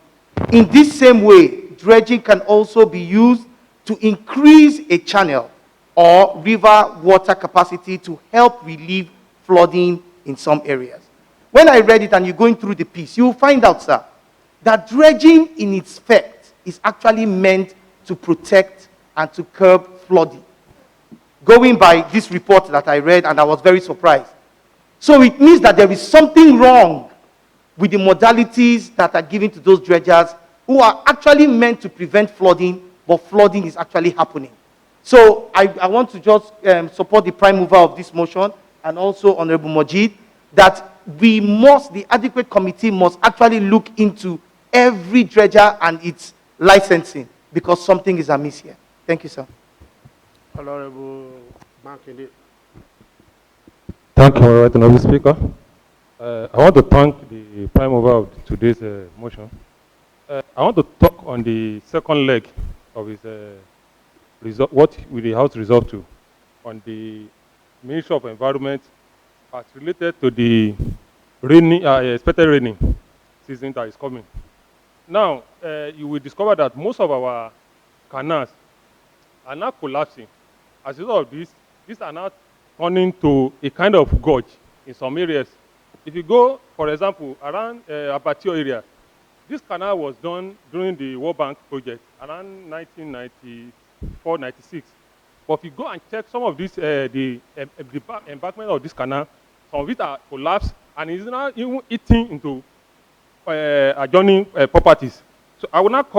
In this same way, dredging can also be used to increase a channel or river water capacity to help relieve flooding in some areas. When I read it and you're going through the piece, you will find out, sir, that dredging in its effect is actually meant to protect and to curb flooding. Going by this report that I read, and I was very surprised. So it means that there is something wrong with the modalities that are given to those dredgers who are actually meant to prevent flooding, but flooding is actually happening. So I want to just support the prime mover of this motion and also Honorable Majid, that the adequate committee must actually look into every dredger and its licensing, because something is amiss here. Thank you, sir. Honorable Makinde. Thank you, right honorable speaker. I want to thank the prime mover of today's motion. I want to talk on the second leg of his what will the House resolve to on the Ministry of Environment as related to the rainy, expected raining season that is coming. Now, you will discover that most of our canals are now collapsing. As a result of this, these are now turning to a kind of gorge in some areas. If you go, for example, around Abattoir area, this canal was done during the World Bank project around 1994-96. But if you go and check some of this, the embankment of this canal, some of it are collapsed and is now even eating into adjoining properties. So I want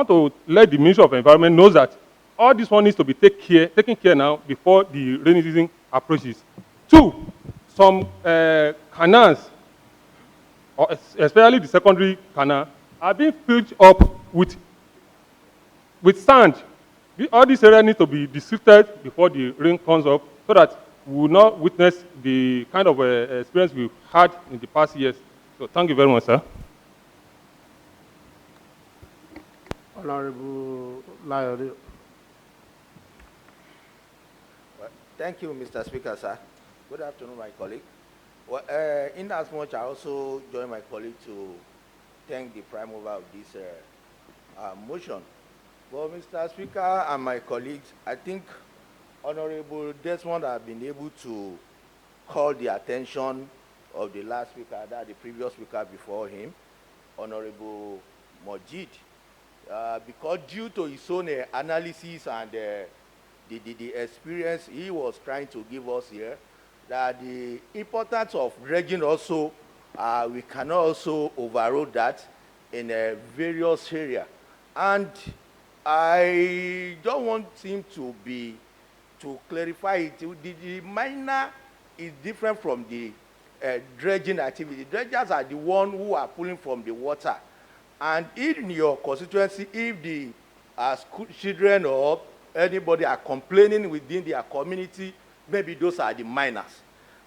to let the Ministry of Environment know that all this one needs to be taken care now before the rainy season approaches. Two, some canals, especially the secondary canal, are being filled up with sand. All these areas need to be desifted before the rain comes up so that we will not witness the kind of experience we've had in the past years. So thank you very much, sir. Honorable Lion. Well, thank you, Mr. Speaker, sir. Good afternoon, my colleague. Well, in as much, I also join my colleague to thank the prime mover of this motion. Well, Mr. Speaker and my colleagues, I think Honorable Desmond have been able to call the attention of the last speaker, that the previous speaker before him, Honorable Majid, because due to his own analysis and the experience he was trying to give us here, that the importance of dredging also, we cannot also overrode that in various areas. And I don't want him to clarify it. The minor is different from the dredging activity. Dredgers are the one who are pulling from the water. And in your constituency, if the school children or anybody are complaining within their community, maybe those are the miners.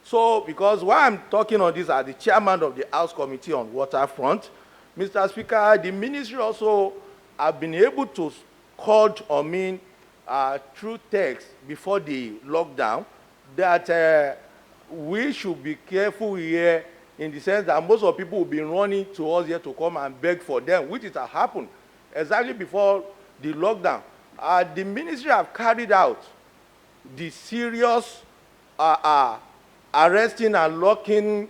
So, because why I'm talking on this as the chairman of the House Committee on Waterfront, Mr. Speaker, the ministry also have been able to call on me through text before the lockdown that we should be careful here in the sense that most of the people will be running to us here to come and beg for them, which is happened exactly before the lockdown. The ministry have carried out the serious arresting and locking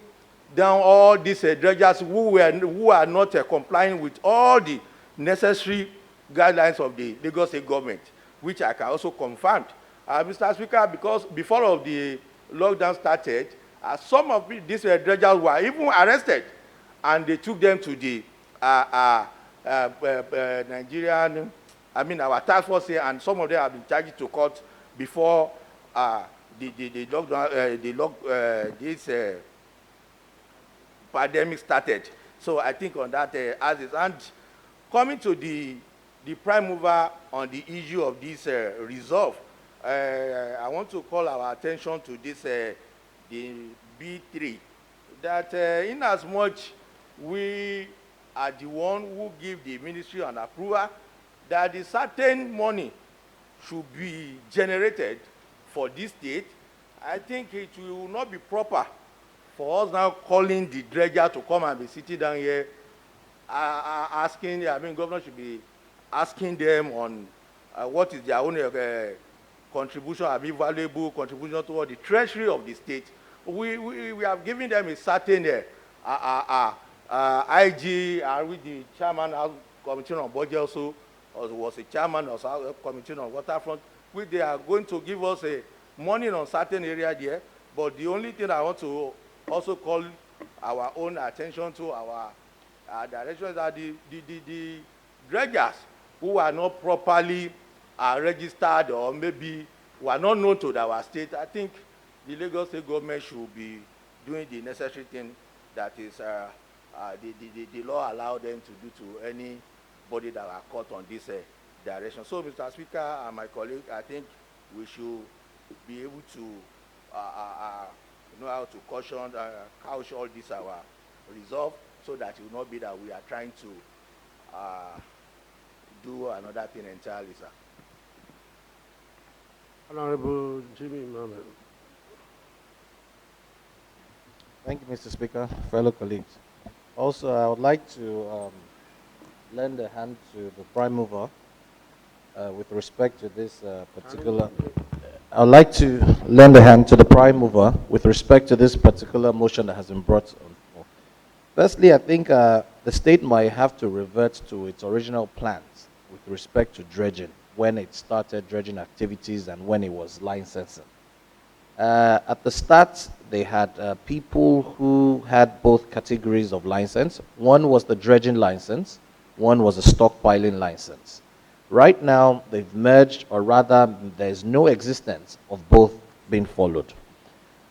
down all these dredgers who are not complying with all the necessary guidelines of the Lagos State government, which I can also confirm. Mr. Speaker, because before of the lockdown started, some of these dredgers were even arrested, and they took them to the Nigerian, our task force here, and some of them have been charged to court before the lockdown, this pandemic started. So I think on that, as is, and coming to the prime mover on the issue of this resolve, I want to call our attention to this, the B3, that in as much we are the one who give the ministry an approval, that the certain money should be generated for this state. I think it will not be proper for us now calling the dredger to come and be sitting down here asking, governor should be asking them on what is their own contribution, valuable contribution toward the treasury of the state. We have given them a certain IG, with the chairman of the committee on budget also was a chairman of the committee on waterfront, which they are going to give us a money on certain area there. But the only thing I want to also call our own attention to, our direction, is that the dredgers who are not properly registered or maybe were not known to our state, I think the Lagos State government should be doing the necessary thing that is the law allow them to do to anybody that are caught on this direction. So, Mr. Speaker and my colleague, I think we should be able to know how to caution, couch all this our resolve, so that it will not be that we are trying to do another thing entirely, sir. Honorable Jimmy Mohammed. Thank you, Mr. Speaker, fellow colleagues. Also, I would like to lend a hand to the prime mover with respect to this particular. I would like to lend a hand to the prime mover with respect to this particular motion that has been brought on. Firstly, I think the state might have to revert to its original plans with respect to dredging, when it started dredging activities and when it was licensing. At the start, they had people who had both categories of license. One was the dredging license, one was a stockpiling license. Right now, they've merged, or rather, there's no existence of both being followed.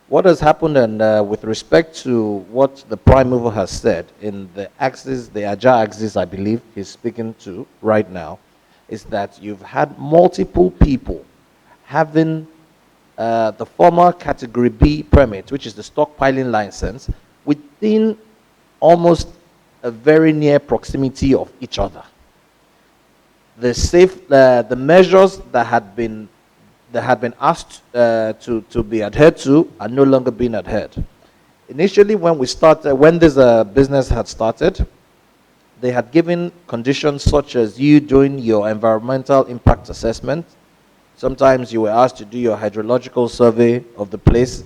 What has happened, and with respect to what the prime mover has said in the axis, the agile axis, I believe he's speaking to right now, is that you've had multiple people having the former category B permit, which is the stockpiling license, within almost a very near proximity of each other. The measures that had been asked to be adhered to are no longer being adhered. Initially, when this business had started, they had given conditions such as you doing your environmental impact assessment. Sometimes you were asked to do your hydrological survey of the place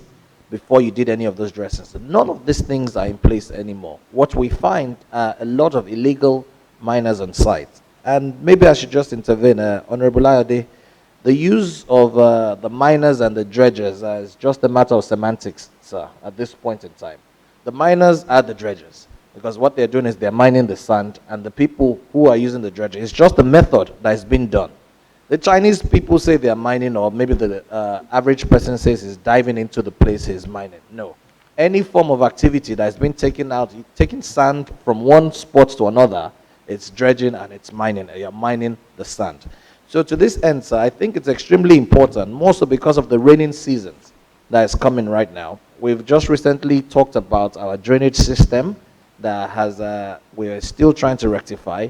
before you did any of those dressings. None of these things are in place anymore. What we find are a lot of illegal miners on site. And maybe I should just intervene, Honorable Ayode. The use of the miners and the dredgers is just a matter of semantics, sir, at this point in time. The miners are the dredgers, because what they're doing is they're mining the sand, and the people who are using the dredger, it's just the method that is being done. The Chinese people say they're mining, or maybe the average person says he's diving into the place he's mining. No. any form of activity that's been taken out, taking sand from one spot to another, it's dredging and it's mining. You're mining the sand. So to this end, sir, I think it's extremely important, more so because of the raining seasons that is coming right now. We've just recently talked about our drainage system that has we're still trying to rectify.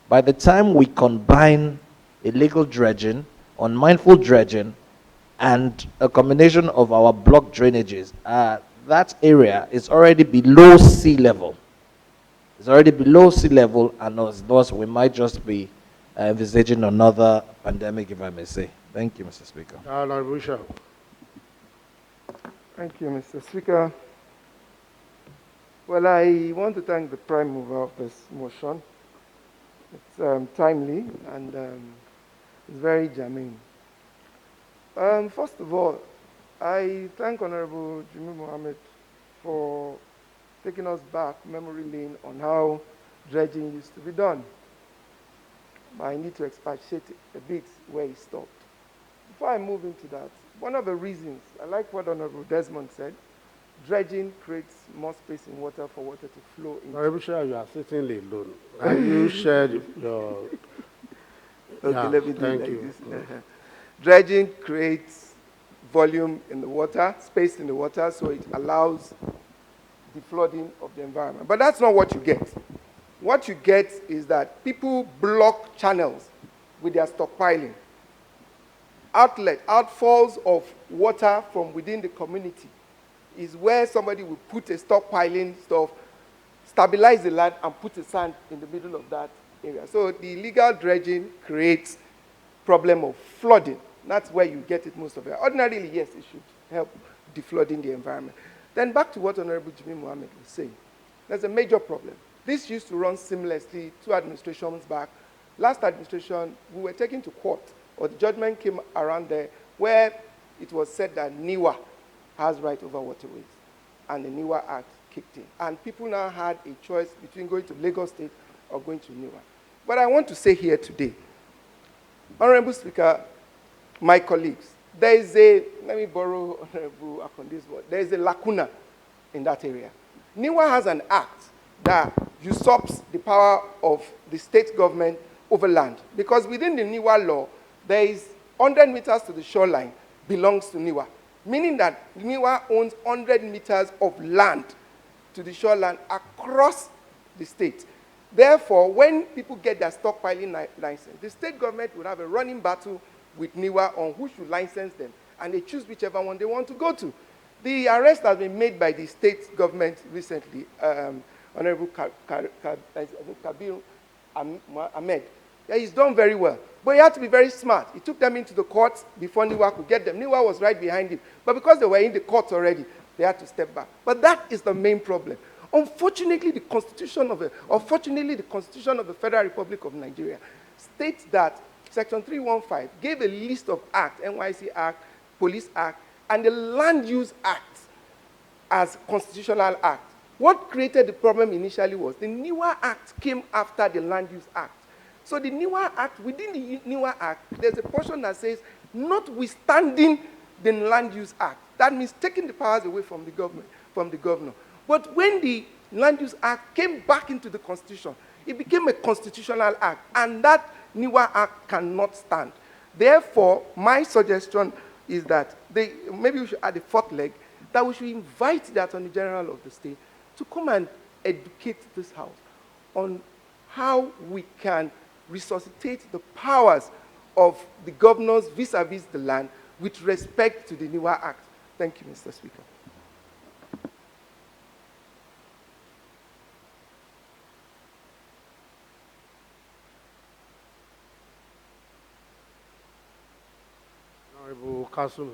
By the time we combine illegal dredging, unmindful dredging, and a combination of our block drainages, that area is already below sea level. It's already below sea level, and thus we might just be envisaging another pandemic, if I may say. Thank you, Mr. Speaker. Honorable Bishop. Thank you, Mr. Speaker. Well, I want to thank the prime mover of this motion. It's timely and it's very germane. First of all, I thank Honorable Jimmy Mohammed for taking us back memory lane on how dredging used to be done. I need to expatiate a bit where he stopped. Before I move into that, one of the reasons, I like what Honorable Desmond said, dredging creates more space in water for water to flow into. Honorable Chair, you are certainly alone. You shared your... Okay, yeah, let me do it thank like you. this. Dredging creates volume in the water, space in the water, so it allows the flooding of the environment. But that's not what you get. What you get is that people block channels with their stockpiling. Outfalls of water from within the community is where somebody will put a stockpiling stuff, stabilize the land, and put the sand in the middle of that area. So the illegal dredging creates problem of flooding. That's where you get it most of it. Ordinarily, yes, it should help deflooding the environment. Then back to what Honorable Jimmy Mohammed was saying. There's a major problem. This used to run seamlessly 2 administrations back. Last administration, we were taken to court, or the judgment came around there, where it was said that NIWA has right over waterways, and the NIWA Act kicked in. And people now had a choice between going to Lagos State or going to NIWA. But I want to say here today, Honorable Speaker, my colleagues, there is a, let me borrow Honorable Akonde's word, there is a lacuna in that area. NIWA has an act that usurps the power of the state government over land. Because within the NIWA law, there is 100 meters to the shoreline belongs to NIWA, meaning that NIWA owns 100 meters of land to the shoreline across the state. Therefore, when people get their stockpiling license, the state government will have a running battle with NIWA on who should license them, and they choose whichever one they want to go to. The arrest has been made by the state government recently, Honorable Kabir Ahmed. Yeah, he's done very well, but he had to be very smart. He took them into the courts before NIWA could get them. NIWA was right behind him, but because they were in the courts already, they had to step back. But that is the main problem. Unfortunately, the Constitution of the Federal Republic of Nigeria states that Section 315 gave a list of acts, NYC Act, Police Act, and the Land Use Act as constitutional act. What created the problem initially was the NIWA Act came after the Land Use Act. So the NIWA Act, within the NIWA Act, there's a portion that says, notwithstanding the Land Use Act. That means taking the powers away from the government, from the governor. But when the Land Use Act came back into the Constitution, it became a constitutional act, and that NIWA Act cannot stand. Therefore, my suggestion is that maybe we should add a 4th leg, that we should invite the Attorney General of the state to come and educate this House on how we can resuscitate the powers of the governors vis-a-vis the land with respect to the NIWA Act. Thank you, Mr. Speaker. Honorable Kasulu.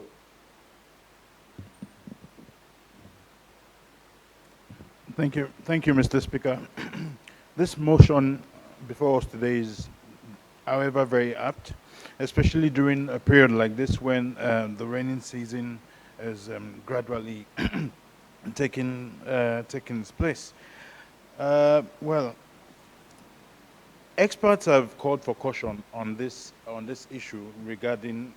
Thank you, Mr. Speaker. This motion before us today is, however, very apt, especially during a period like this when the rainy season is gradually taking its place. Well, experts have called for caution on this issue regarding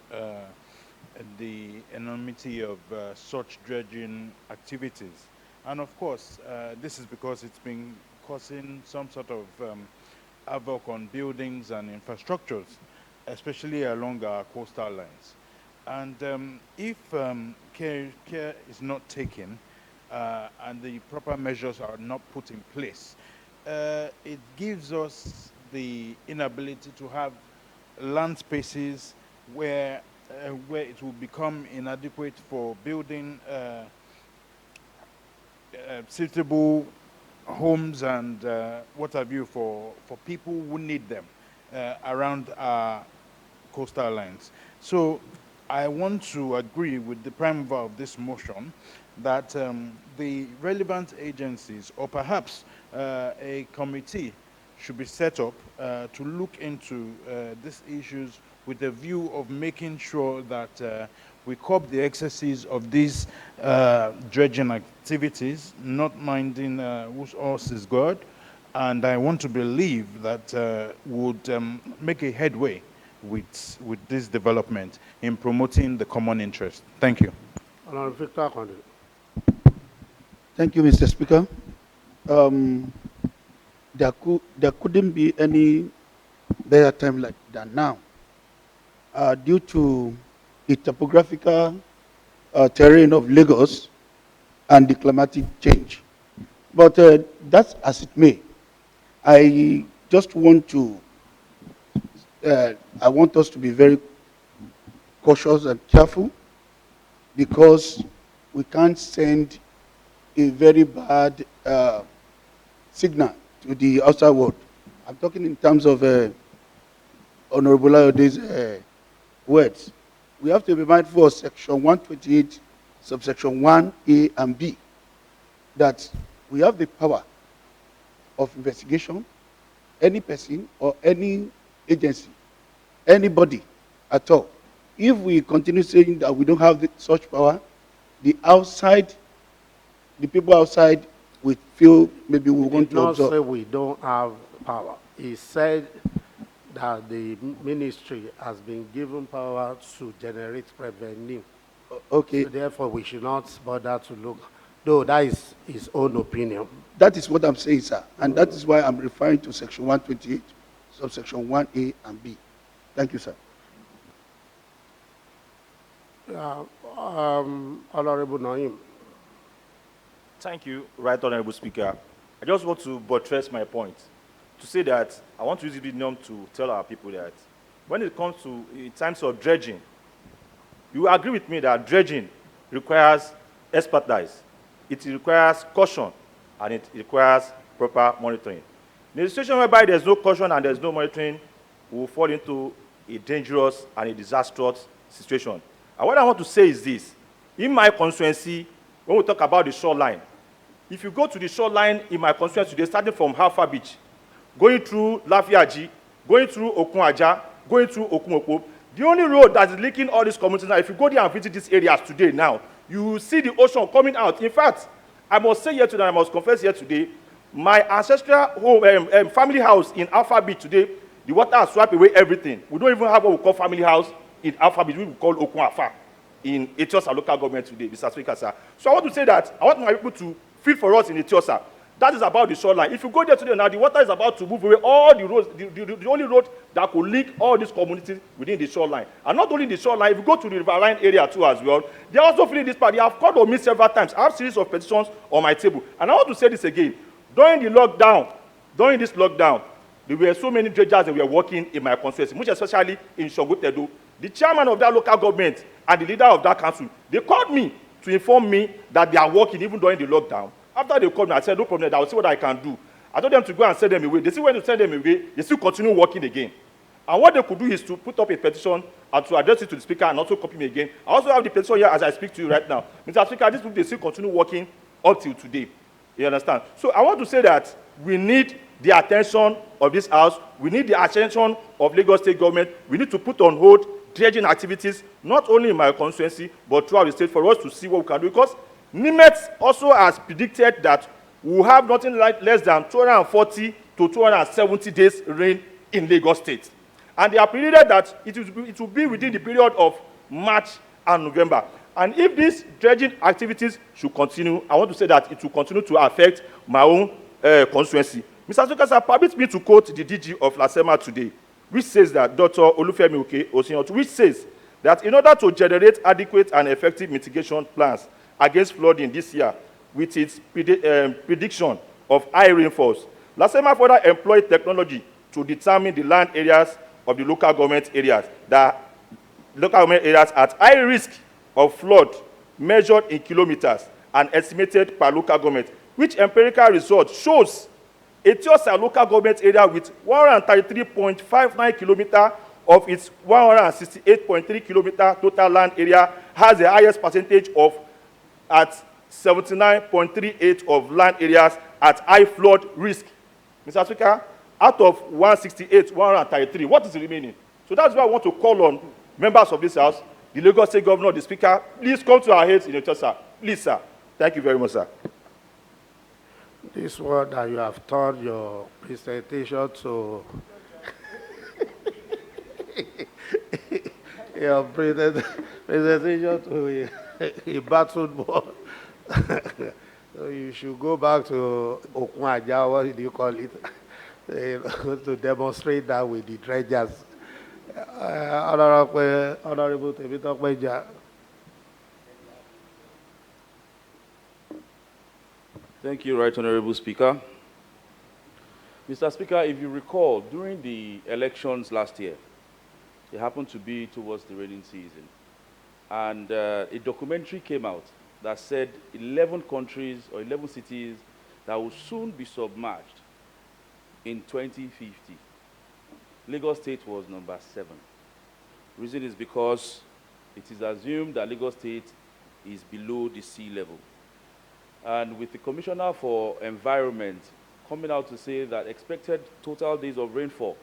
the enormity of such dredging activities. And of course, this is because it's been causing some sort of havoc on buildings and infrastructures, especially along our coastal lines. And if care is not taken and the proper measures are not put in place, it gives us the inability to have land spaces where it will become inadequate for building suitable homes and what have you for people who need them around our coastal lines. So I want to agree with the prime mover of this motion that the relevant agencies, or perhaps a committee, should be set up to look into these issues with a view of making sure that we curb the excesses of these dredging activities, not minding whose horse is God. And I want to believe that would make a headway with this development in promoting the common interest. Thank you. Honorable Victor Kondi. Thank you, Mr. Speaker. There couldn't be any better time than now, due to the topographical terrain of Lagos and the climatic change. But that's as it may. I just want to, I want us to be very cautious and careful, because we can't send a very bad signal to the outside world. I'm talking in terms of Honorable Ayode's words. We have to be mindful of Section 128, subsection 1A and B, that we have the power of investigation, any person or any agency, anybody at all. If we continue saying that we don't have such power, the people outside will feel maybe we want to observe. He did not say we don't have power. He said that the ministry has been given power to generate revenue. Okay. So therefore, we should not bother to look, though that is his own opinion. That is what I'm saying, sir. And that is why I'm referring to Section 128, subsection 1A and B. Thank you, sir. Honorable Naim. Thank you, Right Honorable Speaker. I just want to buttress my point to say that I want to use the medium to tell our people that when it comes to in terms of dredging, you agree with me that dredging requires expertise, it requires caution, and it requires proper monitoring. In a situation whereby there's no caution and there's no monitoring, we will fall into a dangerous and a disastrous situation. And what I want to say is this. In my constituency, when we talk about the shoreline, if you go to the shoreline in my constituency today, starting from Alpha Beach, going through Lafiaji, going through Okunaja, going through Okumoko, the only road that is linking all these communities now, if you go there and visit these areas today now, you will see the ocean coming out. In fact, I must say here today, I must confess here today, my ancestral home, family house in Alpha Beach today, the water has swept away everything. We don't even have what we call family house in Alpha Beach, we call Okunafa in Etiosa local government today, Mr. Speaker, sir. So I want to say that I want my people to feel for us in Etiosa. That is about the shoreline. If you go there today now, the water is about to move away all the roads, the only road that could link all these communities within the shoreline. And not only the shoreline, if you go to the riverine area too as well, they are also feeling this part. They have called on me several times. I have a series of petitions on my table. And I want to say this again. During this lockdown, there were so many dredgers that were working in my constituency, much especially in Shongotedo. The chairman of that local government and the leader of that council, they called me to inform me that they are working even during the lockdown. After they called me, I said, no problem, I will see what I can do. I told them to go and send them away. They still went to send them away, they still continue working again. And what they could do is to put up a petition and to address it to the speaker and also copy me again. I also have the petition here as I speak to you right now. Mr. Speaker, these people, they still continue working up till today. You understand? So I want to say that we need the attention of this House. We need the attention of Lagos State government. We need to put on hold dredging activities, not only in my constituency, but throughout the state, for us to see what we can do. Because NIMET also has predicted that we will have nothing like less than 240 to 270 days rain in Lagos State. And they have predicted that it will be within the period of March and November. And if these dredging activities should continue, I want to say that it will continue to affect my own constituency. Mr. Speaker, sir, permit me to quote the DG of LSHA today, which says that, Dr. Olufemi Osinyotu, which says that in order to generate adequate and effective mitigation plans against flooding this year, with its prediction of high rainfalls, LSHA further employed technology to determine the land areas of the local government areas at high risk of flood, measured in kilometers and estimated per local government, which empirical result shows Etiosa local government area with 133.59 kilometers of its 168.3 kilometer total land area has the highest percentage of at 79.38 of land areas at high flood risk. Mr. Speaker, out of 168, 133, what is the remaining? So that's why I want to call on members of this House, the Lagos State Governor, the Speaker, please come to our heads in Etiosa. Please, sir. Thank you very much, sir. This one that you have turned your presentation to your presentation to a battled ball. So you should go back to Okwaja, what do you call it, to demonstrate that with the dredgers. Honorable Tebitokweja. Thank you, Right Honorable Speaker. Mr. Speaker, if you recall, during the elections last year, it happened to be towards the rainy season, and a documentary came out that said 11 countries or 11 cities that will soon be submerged in 2050. Lagos State was number 7. Reason is because it is assumed that Lagos State is below the sea level. And with the Commissioner for Environment coming out to say that expected total days of rainfall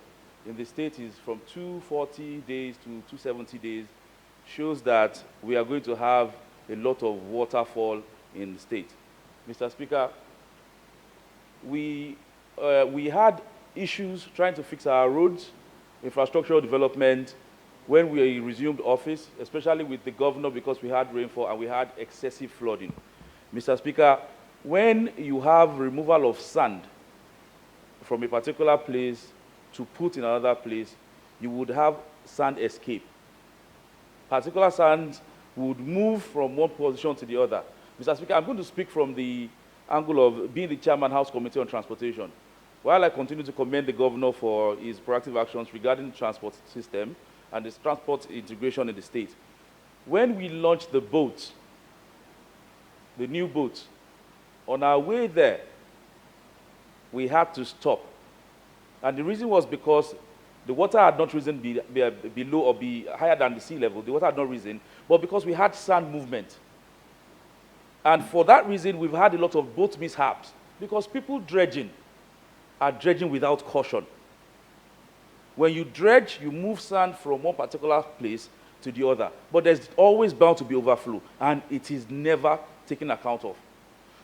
in the state is from 240 days to 270 days, shows that we are going to have a lot of waterfall in the state. Mr. Speaker, we had issues trying to fix our roads, infrastructural development, when we resumed office, especially with the governor, because we had rainfall and we had excessive flooding. Mr. Speaker, when you have removal of sand from a particular place to put in another place, you would have sand escape. Particular sands would move from one position to the other. Mr. Speaker, I'm going to speak from the angle of being the chairman House Committee on Transportation. While I continue to commend the governor for his proactive actions regarding the transport system and its transport integration in the state, when we launched the boat, the new boat, on our way there, we had to stop. And the reason was because the water had not risen below or be higher than the sea level. The water had not risen, but because we had sand movement. And for that reason, we've had a lot of boat mishaps, because people dredging are dredging without caution. When you dredge, you move sand from one particular place to the other, but there's always bound to be overflow, and it is never taken account of.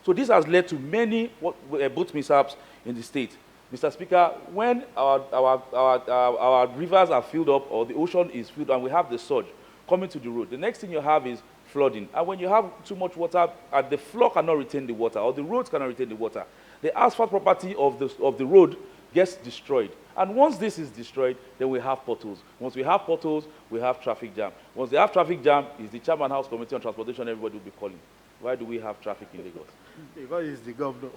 So this has led to many boat mishaps in the state. Mr. Speaker, when our rivers are filled up or the ocean is filled and we have the surge coming to the road, the next thing you have is flooding. And when you have too much water and the floor cannot retain the water or the roads cannot retain the water, the asphalt property of the road gets destroyed. And once this is destroyed, then we have potholes. Once we have potholes, we have traffic jam. Once they have traffic jam, it's the Chairman House Committee on Transportation everybody will be calling. Why do we have traffic in Lagos? Because he's the governor.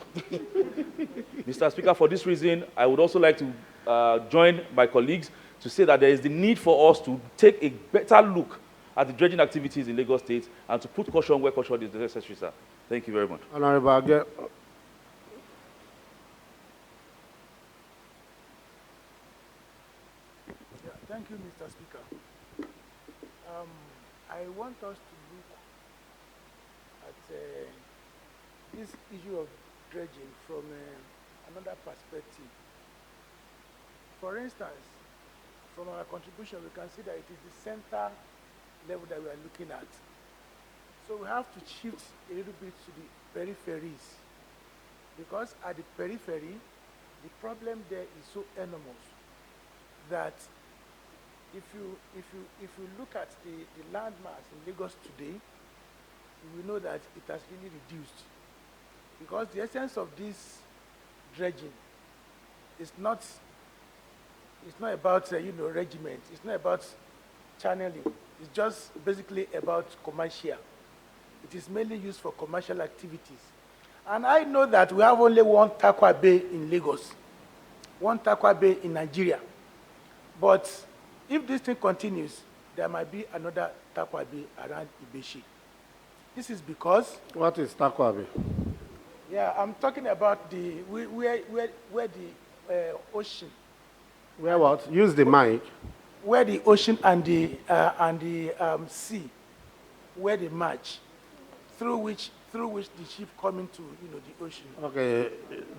Mr. Speaker, for this reason, I would also like to join my colleagues to say that there is the need for us to take a better look at the dredging activities in Lagos State and to put caution where caution is necessary, sir. Thank you very much. Honorable again. Thank you, Mr. Speaker. I want us to look at this issue of dredging from another perspective. For instance, from our contribution, we can see that it is the center level that we are looking at. So we have to shift a little bit to the peripheries, because at the periphery, the problem there is so enormous that if you look at the landmass in Lagos today, you will know that it has really reduced. Because the essence of this dredging is not, it's not about, regiment. It's not about channeling. It's just basically about commercial. It is mainly used for commercial activities. And I know that we have only one Takwa Bay in Lagos, one Takwa Bay in Nigeria. But if this thing continues, there might be another Takwa Bay around Ibeshi. This is because... What is Takwa Bay? Yeah, I'm talking about the where the ocean. Where what? Use the mic. Where the ocean and the sea, where they merge, through which the ship come into the ocean. Okay,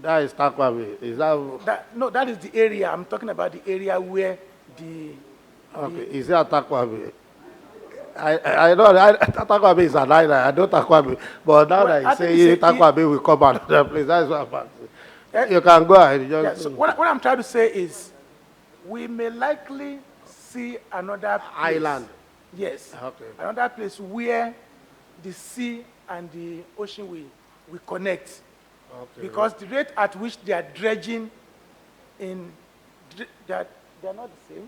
that is Takwa Bay. Is that? No, that is the area. I'm talking about the area where the. Okay, is that Takwa Bay? I know Takwa Bay is an island. I know Takwa Bay, but now that you say Takwa Bay will come another place, that's what I'm saying. You can go ahead. Yeah, so what I'm trying to say is, we may likely see another place, island. Yes. Okay. Another place where the sea and the ocean will connect. Okay. Because the rate at which they are dredging they're not the same.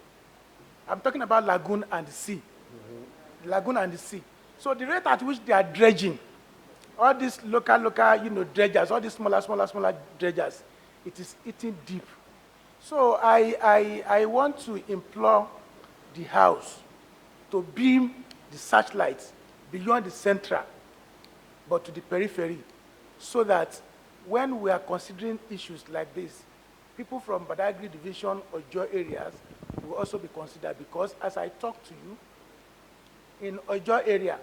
I'm talking about lagoon and the sea. Mm-hmm. Lagoon and the sea. So the rate at which they are dredging, all these local, dredgers, all these smaller dredgers, it is eating deep. So I want to implore the House to beam the searchlights beyond the central, but to the periphery, so that when we are considering issues like this, people from Badagry Division or Ojo areas will also be considered, because as I talk to you, in Ojo area,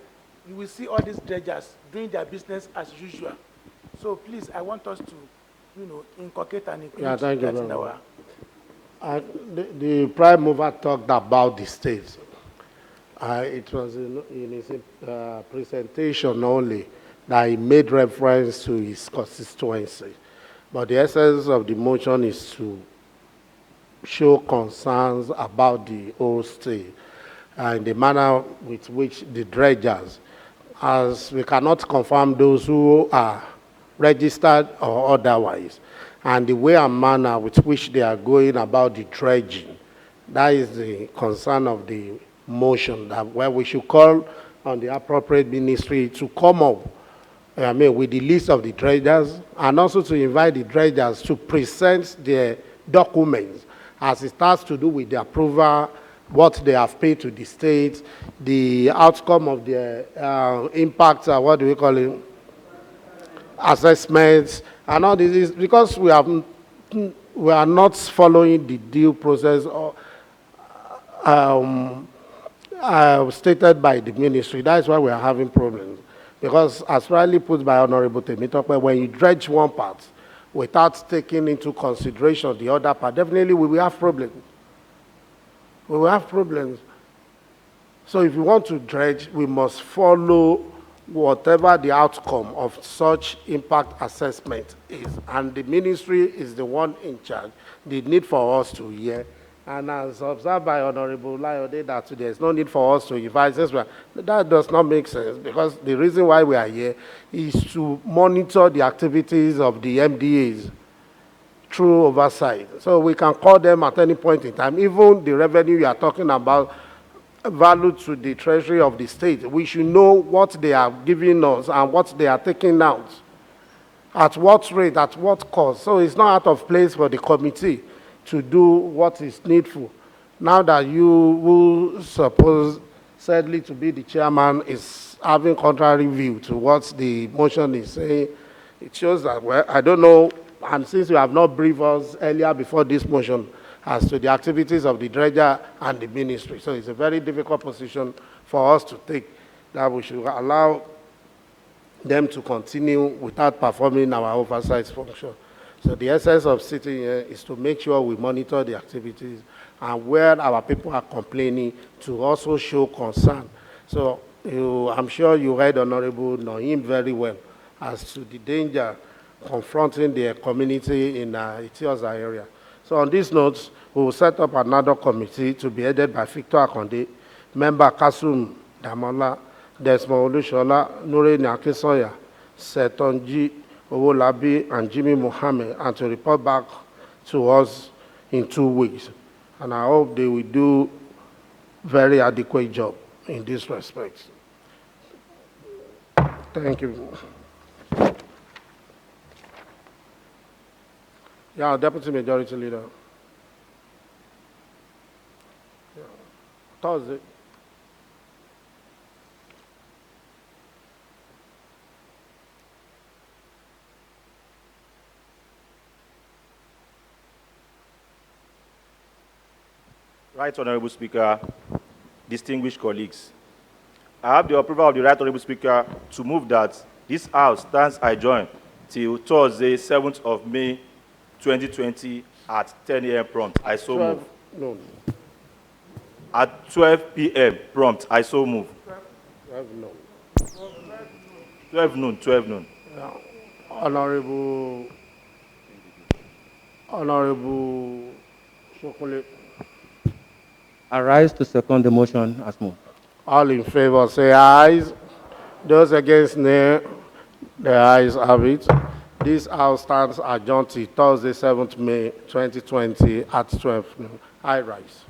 you will see all these dredgers doing their business as usual. So please, I want us to, inculcate and include that in our... The Prime Mover talked about the states. It was in his presentation only that he made reference to his constituency. But the essence of the motion is to show concerns about the whole state and the manner with which the dredgers, as we cannot confirm those who are registered or otherwise, and the way and manner with which they are going about the dredging. That is the concern of the motion, that where we should call on the appropriate ministry to come up with the list of the dredgers, and also to invite the dredgers to present their documents as it has to do with the approval, what they have paid to the state, the outcome of their impact, what do we call it, assessments, and all this is because we are not following the due process or stated by the ministry. That's why we are having problems. Because as rightly put by Honorable Temitope, when you dredge one part without taking into consideration the other part, definitely we will have problems. We will have problems. So if we want to dredge, we must follow whatever the outcome of such impact assessment is. And the ministry is the one in charge. The need for us to hear. And as observed by Honorable Layode, that there is no need for us to invite Israel. That does not make sense, because the reason why we are here is to monitor the activities of the MDAs through oversight. So we can call them at any point in time. Even the revenue you are talking about, value to the treasury of the state, we should know what they are giving us and what they are taking out, at what rate, at what cost. So it's not out of place for the committee to do what is needful. Now that you who supposedly to be the chairman is having contrary view to what the motion is saying, it shows that, well, I don't know, and since you have not briefed us earlier before this motion as to the activities of the dredger and the ministry. So it's a very difficult position for us to take, that we should allow them to continue without performing our oversight function. So the essence of sitting here is to make sure we monitor the activities, and where our people are complaining, to also show concern. So I'm sure you heard Honorable Nohim very well as to the danger confronting the community in Etiosa area. So on these notes, we will set up another committee to be headed by Victor Akonde, member Kasum Damola, Desmond Olushola, Nureni Akinsanya, Setonji Owolabi, and Jimmy Mohammed, and to report back to us in 2 weeks. And I hope they will do very adequate job in this respect. Thank you. Yeah, Deputy Majority Leader. Yeah. Thursday. Right Honorable Speaker, distinguished colleagues, I have the approval of the Right Honorable Speaker to move that this House stands adjourned till Thursday, 7th of May, 2020 at 10 a.m. prompt. I so move. No. At 12 p.m. prompt. I so move. 12 no. 12 noon. 12 noon. Yeah. Honorable Shokole. I rise to second the motion as moved. All in favor say aye. Those against nay, the ayes have it. This House stands adjourned till Thursday, 7th May 2020 at 12 noon. I rise.